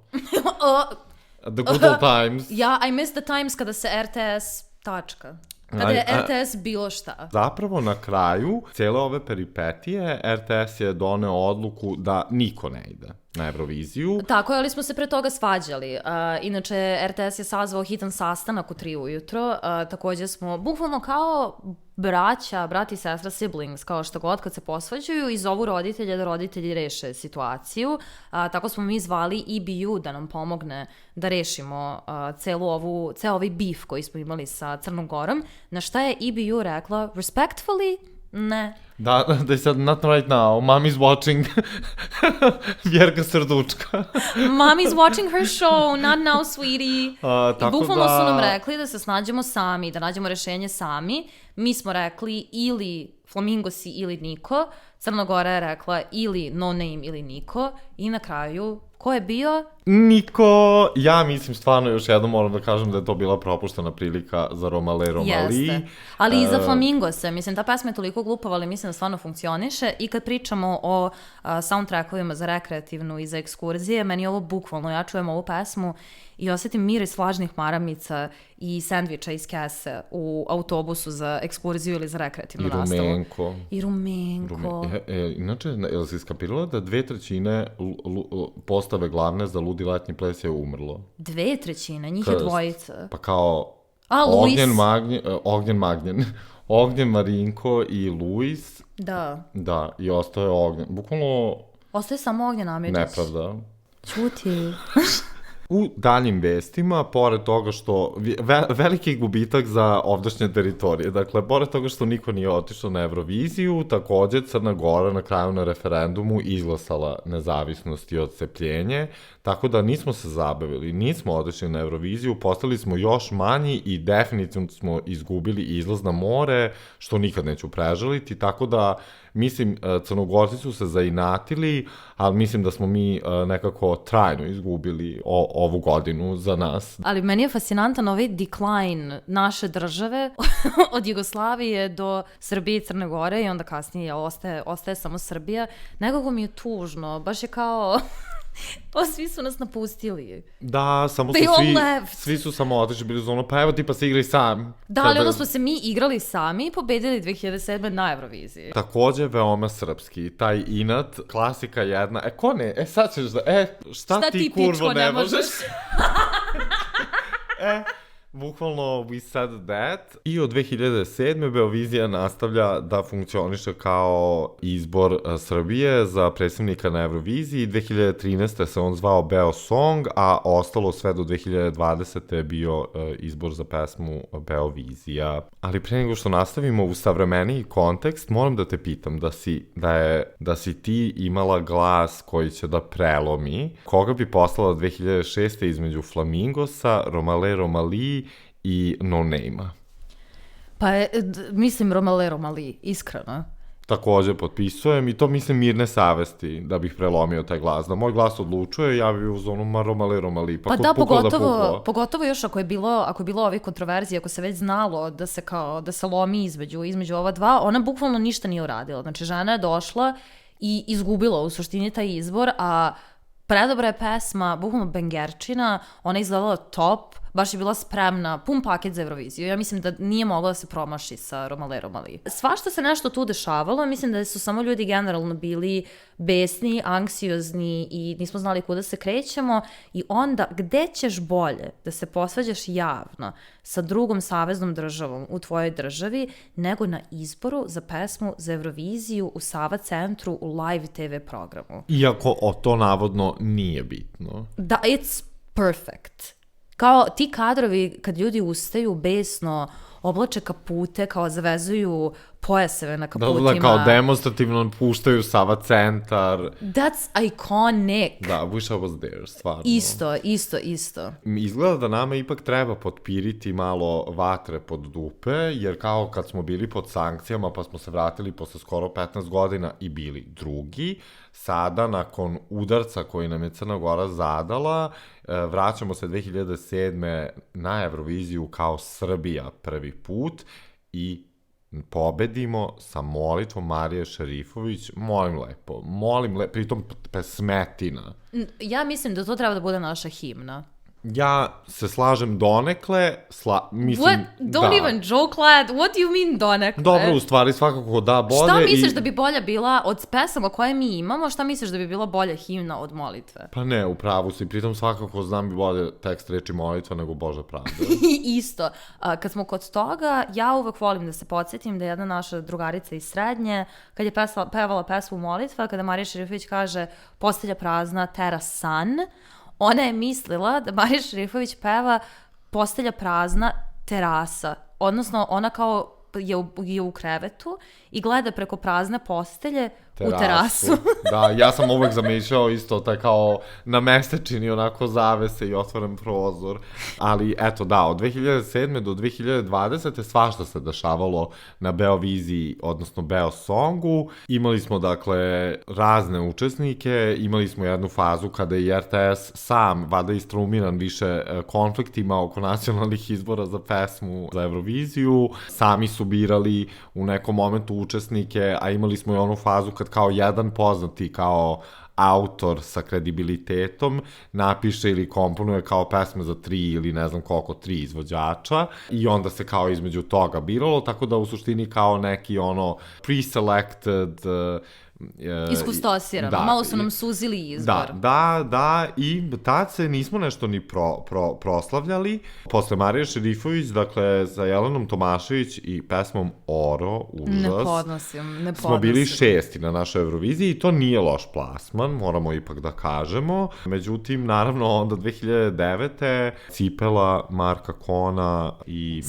The good old times. Ja, I miss the times kada se RTS tačka. Kada je RTS bilo šta. Zapravo na kraju cijele ove peripetije RTS je doneo odluku da niko ne ide na Euroviziju. Tako je, ali smo se pre toga svađali. Inače, RTS je sazvao hitan sastanak u 3 ujutro. Takođe smo bukvalno kao brat i sestra, siblings, kao što god, kad se posvađaju i zovu roditelje da roditelji reše situaciju. Tako smo mi zvali EBU da nam pomogne da rešimo ceo ovaj beef koji smo imali sa Crnom Gorom. Na šta je EBU rekla? Respectfully? Ne. Da, they said not right now, mommy's watching Vjerka Srdučka. Mommy's watching her show, not now, sweetie. I bukvalno su nam rekli da se snađemo sami, da nađemo rešenje sami. Mi smo rekli ili Flamingosi ili niko. Crna Gora je rekla ili No Name ili niko. I na kraju, ko je bio? Niko. Ja mislim stvarno još jednom moram da kažem da je to bila propuštena prilika za Romale Romali. Jeste. Ali i za Flamingose. Mislim, ta pesma je toliko glupava, ali mislim da stvarno funkcioniše. I kad pričamo o soundtrackovima za rekreativnu i za ekskurzije, meni je ovo bukvalno, ja čujem ovu pesmu i osjetim miris vlažnih maramica i sendviča iz kese u autobusu za ekskurziju ili za rekreativnu nastavu. I rumenko. Inače, jel si skapirala da 2/3 postave glavne za Ludi letnji ples je umrlo? 2/3, njih je dvojica. Pa kao Ognjen, Marinko i Luis. Da. Da, i ostaje Ognjen. Bukvalno... Ostaje samo Ognjen Amidžić. Nepravda. Ćuti. U daljim vestima, pored toga što veliki gubitak za ovdašnje teritorije, dakle, pored toga što niko nije otišao na Euroviziju, takođe Crna Gora na kraju na referendumu izglasala nezavisnost i odcepljenje, tako da nismo se zabavili, nismo otišli na Euroviziju, postali smo još manji i definitivno smo izgubili izlaz na more, što nikad neću prežaliti, tako da mislim, Crnogorci su se zainatili, ali mislim da smo mi nekako trajno izgubili ovu godinu za nas. Ali meni je fascinantan ovaj decline naše države od Jugoslavije do Srbije i Crne Gore i onda kasnije ostaje samo Srbija. Nekako mi je tužno, baš je kao... svi su nas napustili. Da, samo su svi su samo otišli, bili u pa evo ti pa se igraj sam. Da, ali onda smo se mi igrali sami i pobedili 2007. na Euroviziji. Takođe veoma srpski, taj inat, klasika jedna, ko ne, sad ćeš da, šta ti kurvo ne možeš? Bukvalno we said that. I od 2007. Beovizija nastavlja da funkcioniše kao izbor Srbije za predstavnika na Euroviziji. 2013. se on zvao Beo Song, a ostalo sve do 2020. je bio izbor za pesmu Beovizija. Ali pre nego što nastavimo u savremeniji kontekst, moram da te pitam da si ti imala glas koji će da prelomi. Koga bi poslala 2006. između Flamingosa, Romale Romali i No Name-a? Pa mislim Romale Romali, iskreno. Takođe potpisujem i to mislim mirne savesti da bih prelomio taj glas. Da moj glas odlučuje, ja bih u zonu Romale Romali. Pa da, pogotovo još ako je bilo ovih kontroverzija, ako se već znalo da se lomi između ova dva, ona bukvalno ništa nije uradila. Znači, žena je došla i izgubila u suštini taj izbor, a predobra je pesma, bukvalno bengerčina, ona je izgledala top, baš je bila spremna, pun paket za Euroviziju. Ja mislim da nije mogla da se promaši sa Romale Romali. Svašta se nešto tu dešavalo, mislim da su samo ljudi generalno bili besni, anksiozni i nismo znali kuda se krećemo i onda gde ćeš bolje da se posvađaš javno sa drugom saveznom državom u tvojoj državi nego na izboru za pesmu za Euroviziju u Sava centru u live TV programu. Iako to navodno nije bitno. Da, it's perfect. Kao ti kadrovi kad ljudi ustaju besno, oblače kapute, kao zavezuju pojaseve na Da, kaputima. kao demonstrativno puštaju Sava centar. That's iconic. Da, wish I was there, stvarno. Isto. Izgleda da nama ipak treba potpiriti malo vatre pod dupe, jer kao kad smo bili pod sankcijama pa smo se vratili posle skoro 15 godina i bili drugi, sada nakon udarca koji nam je Crna Gora zadala, vraćamo se 2007. na Euroviziju kao Srbija prvi put i pobedimo sa molitvom Marije Šerifović, molim lepo, pritom pesmetina. Ja mislim da to treba da bude naša himna. Ja se slažem donekle, mislim, What? Don't even joke, lad. What do you mean donekle? Dobro, u stvari svakako da bolje. Šta misliš da bi bolja bila od pesama koje mi imamo, šta misliš da bi bila bolja himna od molitve? Pa ne, u pravu si, pritom svakako znam bi bolje tekst reči molitva nego Bože pravde. Isto. Kad smo kod toga, ja uvek volim da se podsjetim da je jedna naša drugarica iz srednje, kad je pevala pesmu molitva, kada Marija Šerifović kaže postelja prazna, teras san, ona je mislila da Marija Šerifović peva postelja prazna, terasa. Odnosno, ona kao je u krevetu i gleda preko prazne postelje u terasu. Da, ja sam uvek zamišljao isto taj kao na mesečini onako zavese i otvoren prozor. Ali eto da, od 2007. do 2020. svašta se dešavalo na Beoviziji, odnosno Beosongu. Imali smo dakle razne učesnike, imali smo jednu fazu kada je RTS sam, vada istraumiran više konfliktima oko nacionalnih izbora za pesmu za Euroviziju. Sami su birali u nekom momentu učesnike, a imali smo i onu fazu kad kao jedan poznati kao autor sa kredibilitetom napiše ili komponuje kao pesme za 3 ili ne znam koliko, 3 izvođača i onda se kao između toga biralo, tako da u suštini kao neki ono pre-selected iskustosirano, da, malo su nam suzili izbor. Da, i tad se nismo nešto ni proslavljali. Posle Marije Šerifović, dakle, sa Jelenom Tomašević i pesmom Oro, užas. Ne podnosim. Smo bili 6. na našoj Euroviziji i to nije loš plasman, moramo ipak da kažemo. Međutim, naravno, onda 2009. Cipela, Marka Kona i...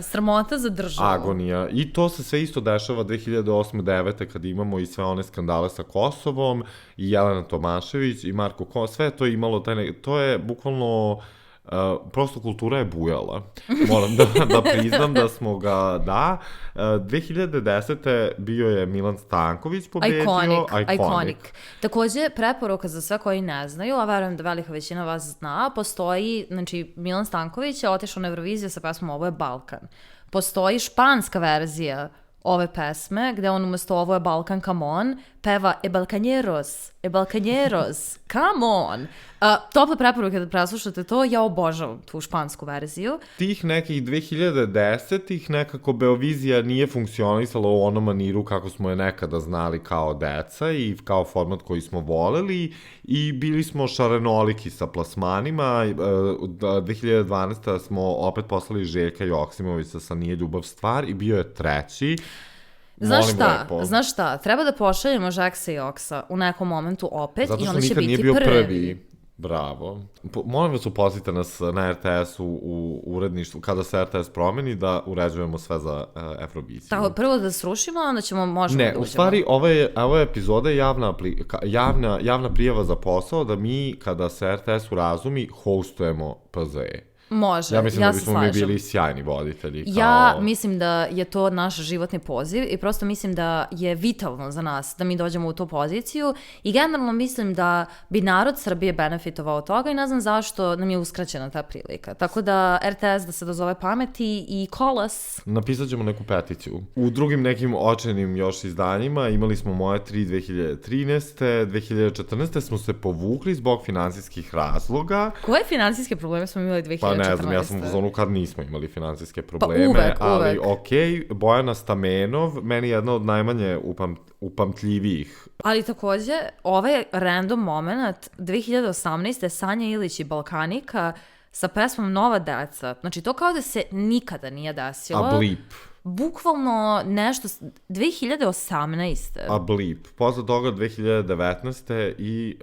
Sramota za državu. Agonija. I to se sve isto dešava 2008-2009. kad imamo i sve one skandale sa Kosovom i Jelena Tomašević i Marko Kona, sve to je imalo to je bukvalno prosto kultura je bujala. Moram da priznam da smo ga, 2010. bio je Milan Stanković pobedio. Iconic. Takođe, preporuka za sve koji ne znaju, a verujem da velika većina vas zna, postoji, znači Milan Stanković je otišao na Euroviziju sa pesmom Ovo je Balkan. Postoji španska verzija ove pesme, gde on umesto Ovo je Balkan, come on, peva E Balkanjeros, come on. Topla preporuka da preslušate to, ja obožavam tu špansku verziju. Tih nekih 2010-ih nekako Beovizija nije funkcionisala u onom maniru kako smo je nekada znali kao deca i kao format koji smo voleli i bili smo šarenoliki sa plasmanima. 2012. smo opet poslali Željka Joksimovića sa Nije ljubav stvar i bio je 3. Znaš šta, treba da pošaljemo Žeksa i Oksa u nekom momentu opet i onda će biti prvi. Zato što nikad nije bio prvi. Bravo. Molim vas upozite nas na RTS-u u uredništvu, kada se RTS promeni, da uređujemo sve za Euroviziju. Tako, prvo da srušimo, onda možemo da uđemo. Ne, u stvari, ova epizoda je javna prijava za posao, da mi, kada se RTS urazumi, hostujemo PZE. Može, ja mislim da bismo mi bili sjajni voditelji. Ja mislim da je to naš životni poziv i prosto mislim da je vitalno za nas da mi dođemo u tu poziciju i generalno mislim da bi narod Srbije benefitovao od toga i ne znam zašto nam je uskraćena ta prilika. Tako da RTS da se dozove pameti i call us. Napisat ćemo neku peticiju. U drugim nekim očajnim još izdanjima imali smo Moje 3 2013. 2014. smo se povukli zbog finansijskih razloga. Koje finansijske probleme smo imali 2014? Ne znam, ja sam u zonu kad nismo imali finansijske probleme, ali okej, Bojana Stamenov, meni je jedna od najmanje upamtljivijih. Ali takođe, ovaj random moment, 2018. Sanja Ilić i Balkanika sa pesmom Nova deca, znači to kao da se nikada nije desilo. A Blip. bukvalno nešto, 2018. A blip. Posle toga 2019. i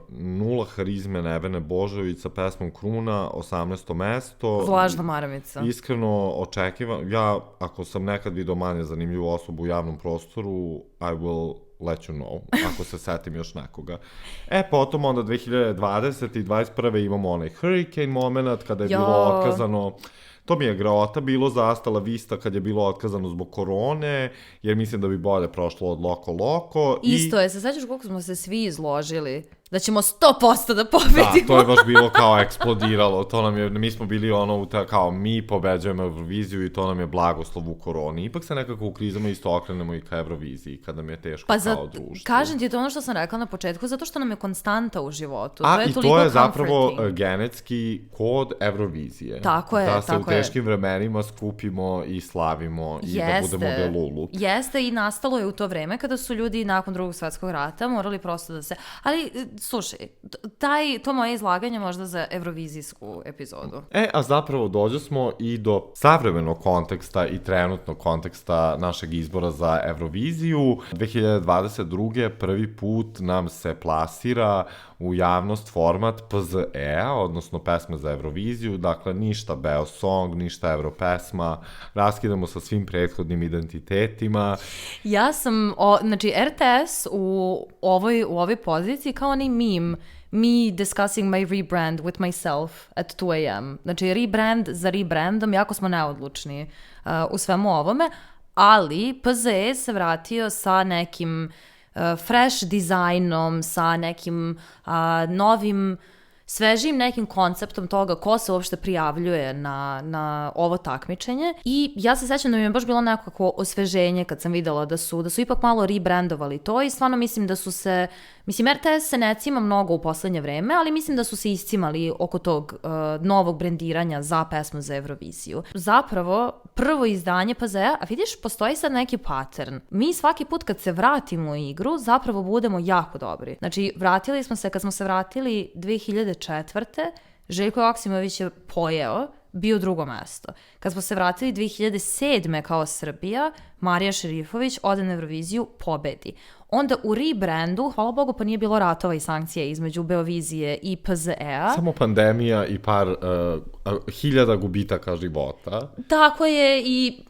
Nula harizme Nevene Božović sa pesmom Kruna, 18. mesto. Vlažna maramica. Iskreno očekivam, ja ako sam nekad vidio manje zanimljivu osobu u javnom prostoru, I will let you know, ako se setim još nekoga. Potom onda 2020. i 2021. imamo onaj hurricane moment kada je bilo otkazano. To mi je grota bilo za Hasta la Vista kad je bilo otkazano zbog korone, jer mislim da bi bolje prošlo od Loko. Isto je, se sećaš koliko smo se svi izložili? Da ćemo 100% da pobedimo. Da, to je baš bilo kao eksplodiralo. To nam je, mi smo bili kao mi pobeđujemo Euroviziju i to nam je blagoslov u koroni. Ipak se nekako u krizama isto okrenemo i ka Euroviziji kada nam je teško kao društvo. Kažem ti to ono što sam rekla na početku, zato što nam je konstanta u životu. I to je zapravo genetski kod Eurovizije. Tako je, da se u teškim vremenima skupimo i slavimo i da budemo delulu. Jeste, i nastalo je u to vreme kada su ljudi nakon Drugog svetskog rata morali prosto da se... Ali, slušaj, to moje izlaganje možda za evrovizijsku epizodu. A zapravo dođe smo i do savremenog konteksta i trenutnog konteksta našeg izbora za Euroviziju. 2022. prvi put nam se plasira u javnost format PZE-a, odnosno pesme za Euroviziju, dakle ništa Beosong, ništa Evropesma, raskidamo sa svim prethodnim identitetima. Ja sam, znači RTS u ovoj poziciji kao onaj meme, me discussing my rebrand with myself at 2 a.m. Znači rebrand za rebrandom, jako smo neodlučni u svemu ovome, ali PZE se vratio sa nekim fresh dizajnom, sa nekim novim, svežim nekim konceptom toga ko se uopšte prijavljuje na ovo takmičenje. I ja se sećam da mi je baš bilo nekako osveženje kad sam videla da su ipak malo rebrandovali to i stvarno mislim da su se, RTS se ne cima mnogo u poslednje vreme, ali mislim da su se iscimali oko tog novog brendiranja za pesmu za Euroviziju. Zapravo, prvo izdanje PZE-a, a vidiš, postoji sad neki pattern. Mi svaki put kad se vratimo u igru, zapravo budemo jako dobri. Znači, vratili smo se, kad smo se vratili 2004. Željko Joksimović je pojeo, bio drugo mesto. Kad smo se vratili 2007. kao Srbija, Marija Šerifović ode na Euroviziju, pobedi. Onda u rebrandu, hvala Bogu, pa nije bilo ratova i sankcije između Beovizije i PZE-a. Samo pandemija i par hiljada gubitaka života. Tako je i,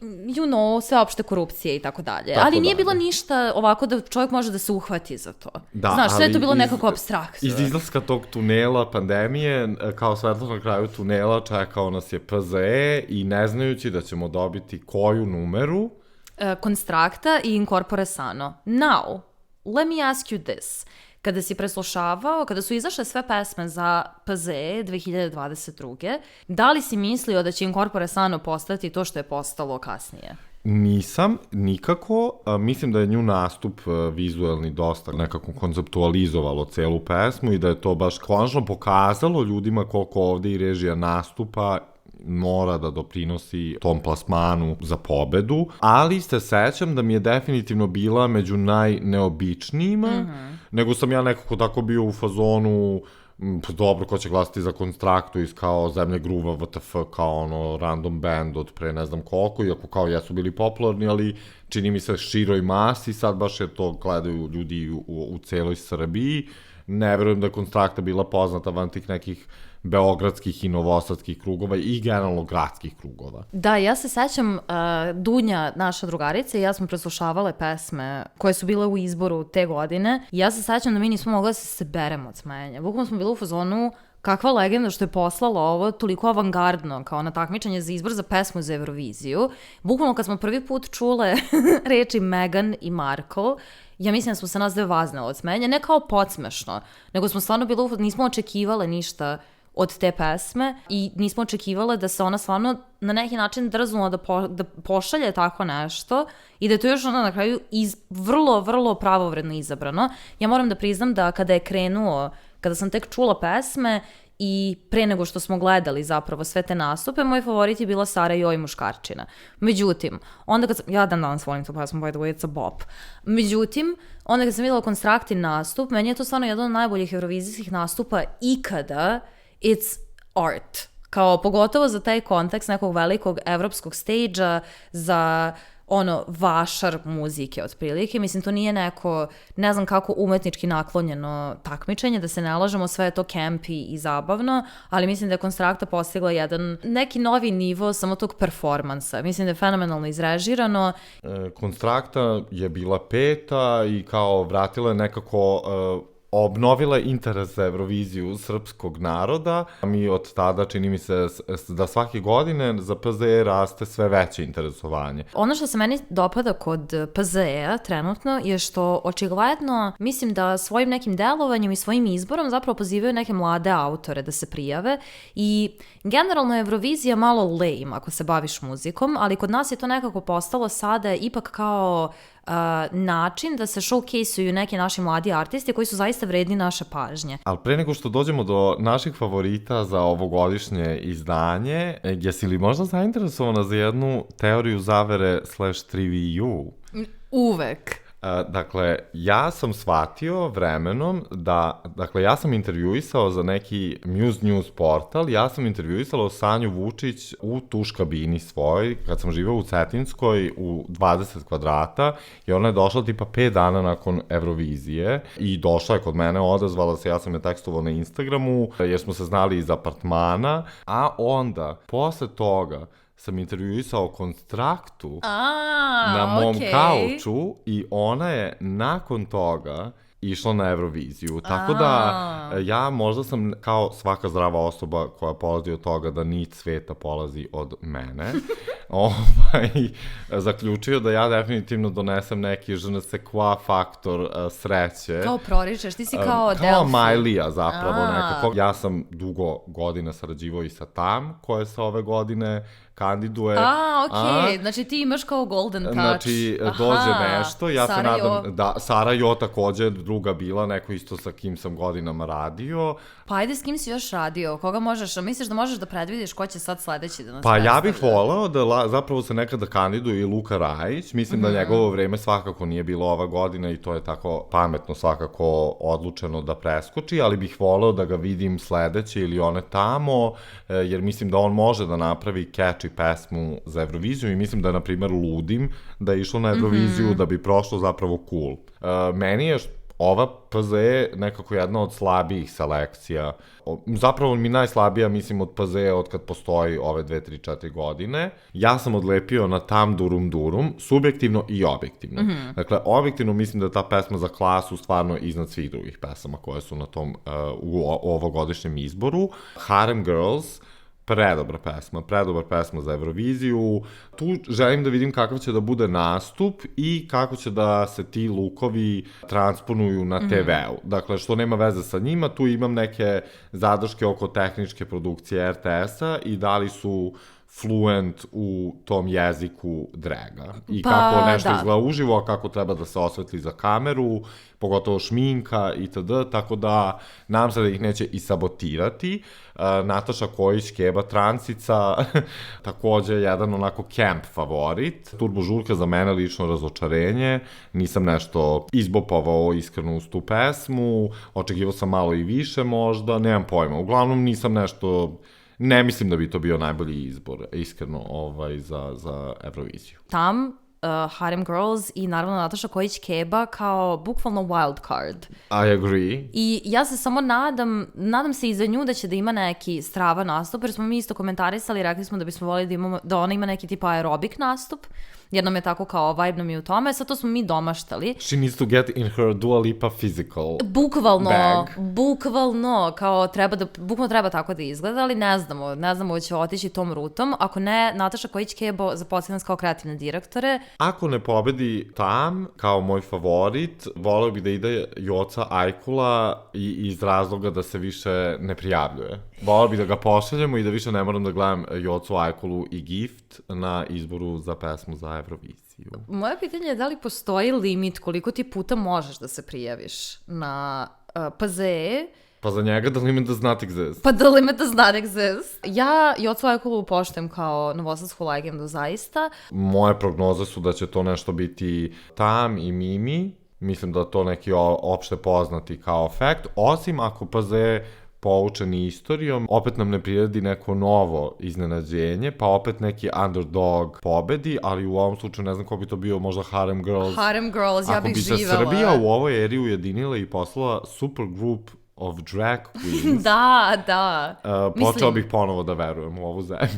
sveopšte korupcije i tako dalje. Ali nije bilo ništa ovako da čovjek može da se uhvati za to. Da, znaš, sve je to bilo nekako apstraktno. Iz izlaska tog tunela pandemije, kao svetlo na kraju tunela, čekao nas je PZE i ne znajući da ćemo dobiti koju numeru, Constracta i Incorpore Sano. Now, let me ask you this. Kada si preslušavao, kada su izašle sve pesme za PZE 2022. Da li si mislio da će Incorpore Sano postati to što je postalo kasnije? Nisam, nikako. Mislim da je nju nastup vizuelni dosta nekako konceptualizovalo celu pesmu i da je to baš konačno pokazalo ljudima koliko ovde i režija nastupa mora da doprinosi tom plasmanu za pobedu, ali se sećam da mi je definitivno bila među najneobičnijima, nego sam ja nekako tako bio u fazonu, dobro, ko će glasiti za Constractu iz kao Zemlje gruva, WTF, kao ono random band od pre ne znam koliko, iako kao jesu bili popularni, ali čini mi se široj masi, sad baš je to gledaju ljudi u celoj Srbiji. Ne verujem da je Constracta bila poznata van tih nekih beogradskih i novosadskih krugova i generalno gradskih krugova. Da, ja se sećam, Dunja, naša drugarica, i ja smo preslušavale pesme koje su bile u izboru te godine. Ja se sećam da mi nismo mogli da se seberemo od smenja. Bukvalno smo bili u fazonu, kakva legenda što je poslala ovo toliko avangardno, kao na takmičenje za izbor za pesmu za Euroviziju. Bukvalno kad smo prvi put čule reči Meghan i Markle, ja mislim da smo se nas dve vaznele od smenja, ne kao podsmešno, nego smo stvarno bili, nismo očekivale ništa od te pesme i nismo očekivale da se ona stvarno na neki način drznula da pošalje tako nešto i da je to još ona na kraju vrlo, vrlo pravovredno izabrano. Ja moram da priznam da kada sam tek čula pesme i pre nego što smo gledali zapravo sve te nastupe, moj favorit je bila Sara Joj Muškarčina. Međutim, onda kad sam, ja dan danas volim tu pesmu, by the way, it's a bop. Međutim, onda kad sam videla Constractin nastup, meni je to stvarno jedan od najboljih eurovizijskih nastupa ikada. It's art. Kao pogotovo za taj kontekst nekog velikog evropskog stage-a, za vašar muzike otprilike. Mislim, to nije neko, ne znam kako umetnički naklonjeno takmičenje, da se ne lažemo, sve je to campi i zabavno, ali mislim da je Konstrakta postigla neki novi nivo samo tog performansa. Mislim da je fenomenalno izrežirano. Konstrakta je bila 5. i kao vratila je nekako obnovila interes za Euroviziju srpskog naroda. Mi od tada, čini mi se, da svake godine za PZE raste sve veće interesovanje. Ono što se meni dopada kod PZE-a trenutno je što očigledno mislim da svojim nekim delovanjem i svojim izborom zapravo pozivaju neke mlade autore da se prijave i generalno je Eurovizija malo lame ako se baviš muzikom, ali kod nas je to nekako postalo sada ipak kao način da se showcase-uju neki naši mladi artisti koji su zaista vredni naše pažnje. Ali pre nego što dođemo do naših favorita za ovogodišnje izdanje, jesi li možda zainteresovana za jednu teoriju zavere / triviju? Uvek. Dakle, ja sam shvatio vremenom da, ja sam intervjuisao za neki Muse News portal, ja sam intervjuisao Sanju Vučić u tuš kabini svoj, kad sam živeo u Cetinskoj u 20 kvadrata i ona je došla tipa 5 dana nakon Eurovizije i došla je kod mene, odazvala se, ja sam je tekstovao na Instagramu jer smo se znali iz apartmana, a onda, posle toga, sam intervjuisao Konstraktu na mom kauču i ona je nakon toga išla na Euroviziju. Tako da ja možda sam kao svaka zdrava osoba koja polazi od toga da nit sveta polazi od mene, zaključio da ja definitivno donesem neki je ne sais quoi faktor sreće. Kao proričeš, ti si kao Delphi. Kao Majlija zapravo nekako. Ja sam dugo godina sarađivao i sa Tam, koja se ove godine kandiduje. Znači ti imaš kao golden touch. Znači, dođe nešto, ja se nadam da Sara Jo takođe druga bila, neko isto sa kim sam godinama radio. Pa ajde, s kim si još radio? Koga možeš, misliš da možeš da predvidiš ko će sad sledeći da nas predstavlja? Pa ja bih volao da zapravo se nekada kandiduje i Luka Rajić, mislim da njegovo vreme svakako nije bilo ova godina i to je tako pametno svakako odlučeno da preskoči, ali bih volao da ga vidim sledeće ili one tamo, jer mislim da on može da napravi catchy pesmu za Euroviziju i mislim da, na primjer, Ludim da je išlo na Euroviziju da bi prošlo zapravo cool. Meni je ova PZE nekako jedna od slabijih selekcija. Zapravo mi najslabija, mislim, od PZE od kad postoji ove 2, 3, 4 godine. Ja sam odlepio na Tam Durum Durum, subjektivno i objektivno. Dakle, objektivno mislim da je ta pesma za klasu stvarno iznad svih drugih pesama koje su na tom u ovogodišnjem izboru. Harem Girls, predobar pesma za Euroviziju. Tu želim da vidim kakav će da bude nastup i kako će da se ti lukovi transponuju na TV-u. Dakle, što nema veze sa njima, tu imam neke zadrške oko tehničke produkcije RTS-a i da li su fluent u tom jeziku draga. I kako nešto izgleda uživo, a kako treba da se osvetli za kameru, pogotovo šminka itd. Tako da nadam se da ih neće i sabotirati. Nataša Kojić, Keba Transica, takođe jedan onako camp favorit. Turbo Žurka za mene lično razočarenje. Nisam nešto izbopavao iskreno uz tu pesmu. Očekivao sam malo i više možda. Nemam pojma. Uglavnom nisam nešto... Ne mislim da bi to bio najbolji izbor, iskreno, za Euroviziju. Tam, Harem Girls i naravno Nataša Kojić Keba kao bukvalno wild card. I agree. I ja se samo nadam se i za nju da će da ima neki strava nastup, jer smo mi isto komentarisali i rekli smo da bismo volili da ona ima neki tipa aerobik nastup, jer nam je tako kao vibe nam je u tome, sad to smo mi domaštali. She needs to get in her Dua Lipa physical Bukvalno, kao bukvalno treba tako da izgleda, ali ne znamo će otići tom rutom. Ako ne, Nataša Kojić Kebo zaposli nas kao kreativne direktore. Ako ne pobedi Tam, kao moj favorit, voleo bih da ide Joca Ajkula i iz razloga da se više ne prijavljuje. Voleo bih da ga pošaljemo i da više ne moram da gledam Jocu Ajkulu i Gift na izboru za pesmu za Euroviziju. Moje pitanje je da li postoji limit koliko ti puta možeš da se prijaviš na PZE. Pa za njega the limit does not exist. The limit does not exist. Ja Jocu Ajkulu poštujem kao novosadsku legendu zaista. Moje prognoze su da će to nešto biti Tam i Mimi. Mislim da to neki opšte poznati kao fact. Osim ako PZE poučeni istorijom, opet nam ne priredi neko novo iznenađenje, pa opet neki underdog pobedi, ali u ovom slučaju ne znam ko bi to bio, možda Harem Girls. Harem Girls, ja bih živela. Ako bi se Srbija u ovoj eri ujedinila i poslala super group of drag queens, Da. počeo bih ponovo da verujem u ovu zemlju.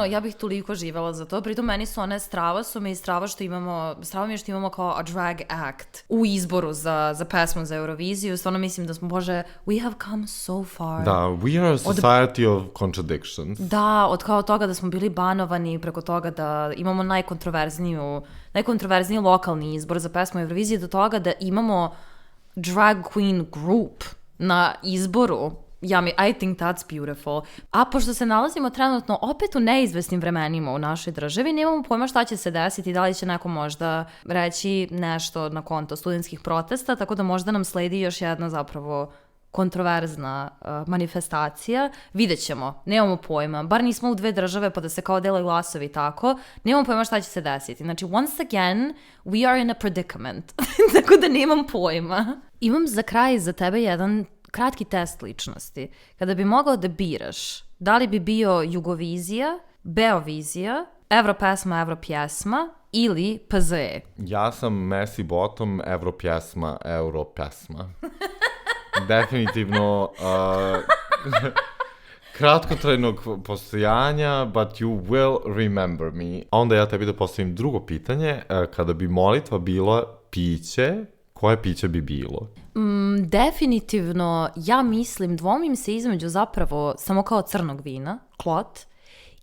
Ja bih toliko živela za to. Pritom meni su one strava mi je što imamo kao a drag act u izboru za pesmu za Euroviziju. Stvarno mislim da smo, bože, we have come so far. Da, we are a society of contradictions. Da, od kao toga da smo bili banovani, preko toga da imamo najkontroverzniji lokalni izbor za pesmu Eurovizije, do toga da imamo drag queen group na izboru. I think that's beautiful. A pošto se nalazimo trenutno opet u neizvesnim vremenima u našoj državi, nemamo pojma šta će se desiti, da li će neko možda reći nešto na konto studentskih protesta, tako da možda nam sledi još jedna zapravo kontroverzna manifestacija. Vidjet ćemo, nemamo pojma. Bar nismo u dve države pa da se kao dele glasovi tako. Nemamo pojma šta će se desiti. Znači, once again, we are in a predicament. Tako da nemam pojma. Imam za kraj za tebe jedan kratki test ličnosti. Kada bi mogao da biraš, da li bi bio Jugovizija, Beovizija, Evropesma, Evropjesma ili PZE? Ja sam Messi Bottom, Europjesma. Definitivno kratkotrajnog postojanja, but you will remember me. A onda ja tebi da postavim drugo pitanje. Kada bi molitva bila piće, koje piće bi bilo? Definitivno, ja mislim, dvomim se između zapravo samo kao crnog vina, klot,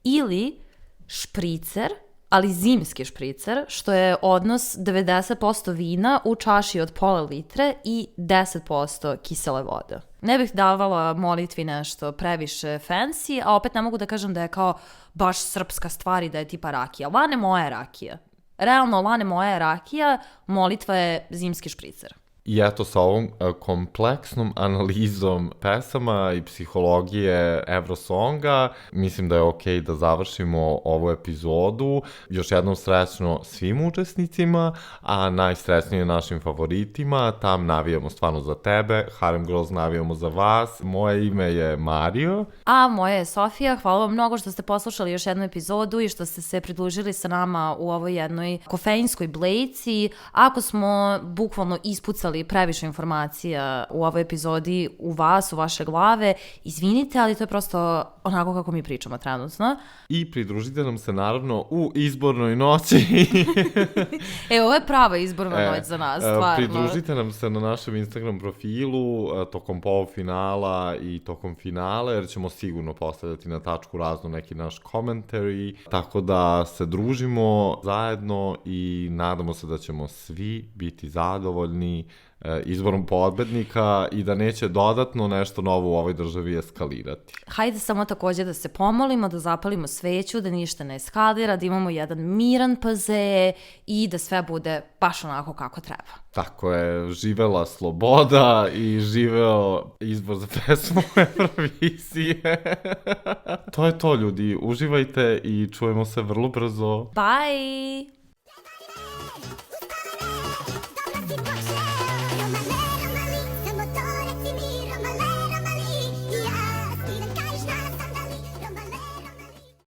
ili špricer, ali zimski špricer, što je odnos 90% vina u čaši od pola litre i 10% kisele vode. Ne bih davala molitvi nešto previše fancy, a opet ne mogu da kažem da je kao baš srpska stvar i da je tipa rakija. Lane moja je rakija. Realno, lane moja je rakija, molitva je zimski špricer. I eto, sa ovom kompleksnom analizom pesama i psihologije Evrosonga, mislim da je okej da završimo ovu epizodu. Još jednom srećno svim učesnicima, a najsrećnije našim favoritima. Tam navijamo stvarno za tebe, Harem Girls navijamo za vas. Moje ime je Mario. A moje je Sofija. Hvala vam mnogo što ste poslušali još jednu epizodu i što ste se pridružili sa nama u ovoj jednoj kofeinskoj blejci. Ako smo bukvalno ispucali previše informacija u ovoj epizodi u vas, u vaše glave, izvinite, ali to je prosto onako kako mi pričamo trenutno. I pridružite nam se naravno u izbornoj noći. Ovo je prava izborna noć za nas, stvarno. Pridružite nam se na našem Instagram profilu tokom polufinala i tokom finala, jer ćemo sigurno postavljati na tačku razno neki naš commentary, tako da se družimo zajedno i nadamo se da ćemo svi biti zadovoljni izborom pobednika i da neće dodatno nešto novo u ovoj državi eskalirati. Hajde samo također da se pomolimo, da zapalimo sveću, da ništa ne eskalira, da imamo jedan miran PZE i da sve bude baš onako kako treba. Tako je, živela sloboda i živeo izbor za pesmu Eurovizije. To je to, ljudi. Uživajte i čujemo se vrlo brzo. Bye!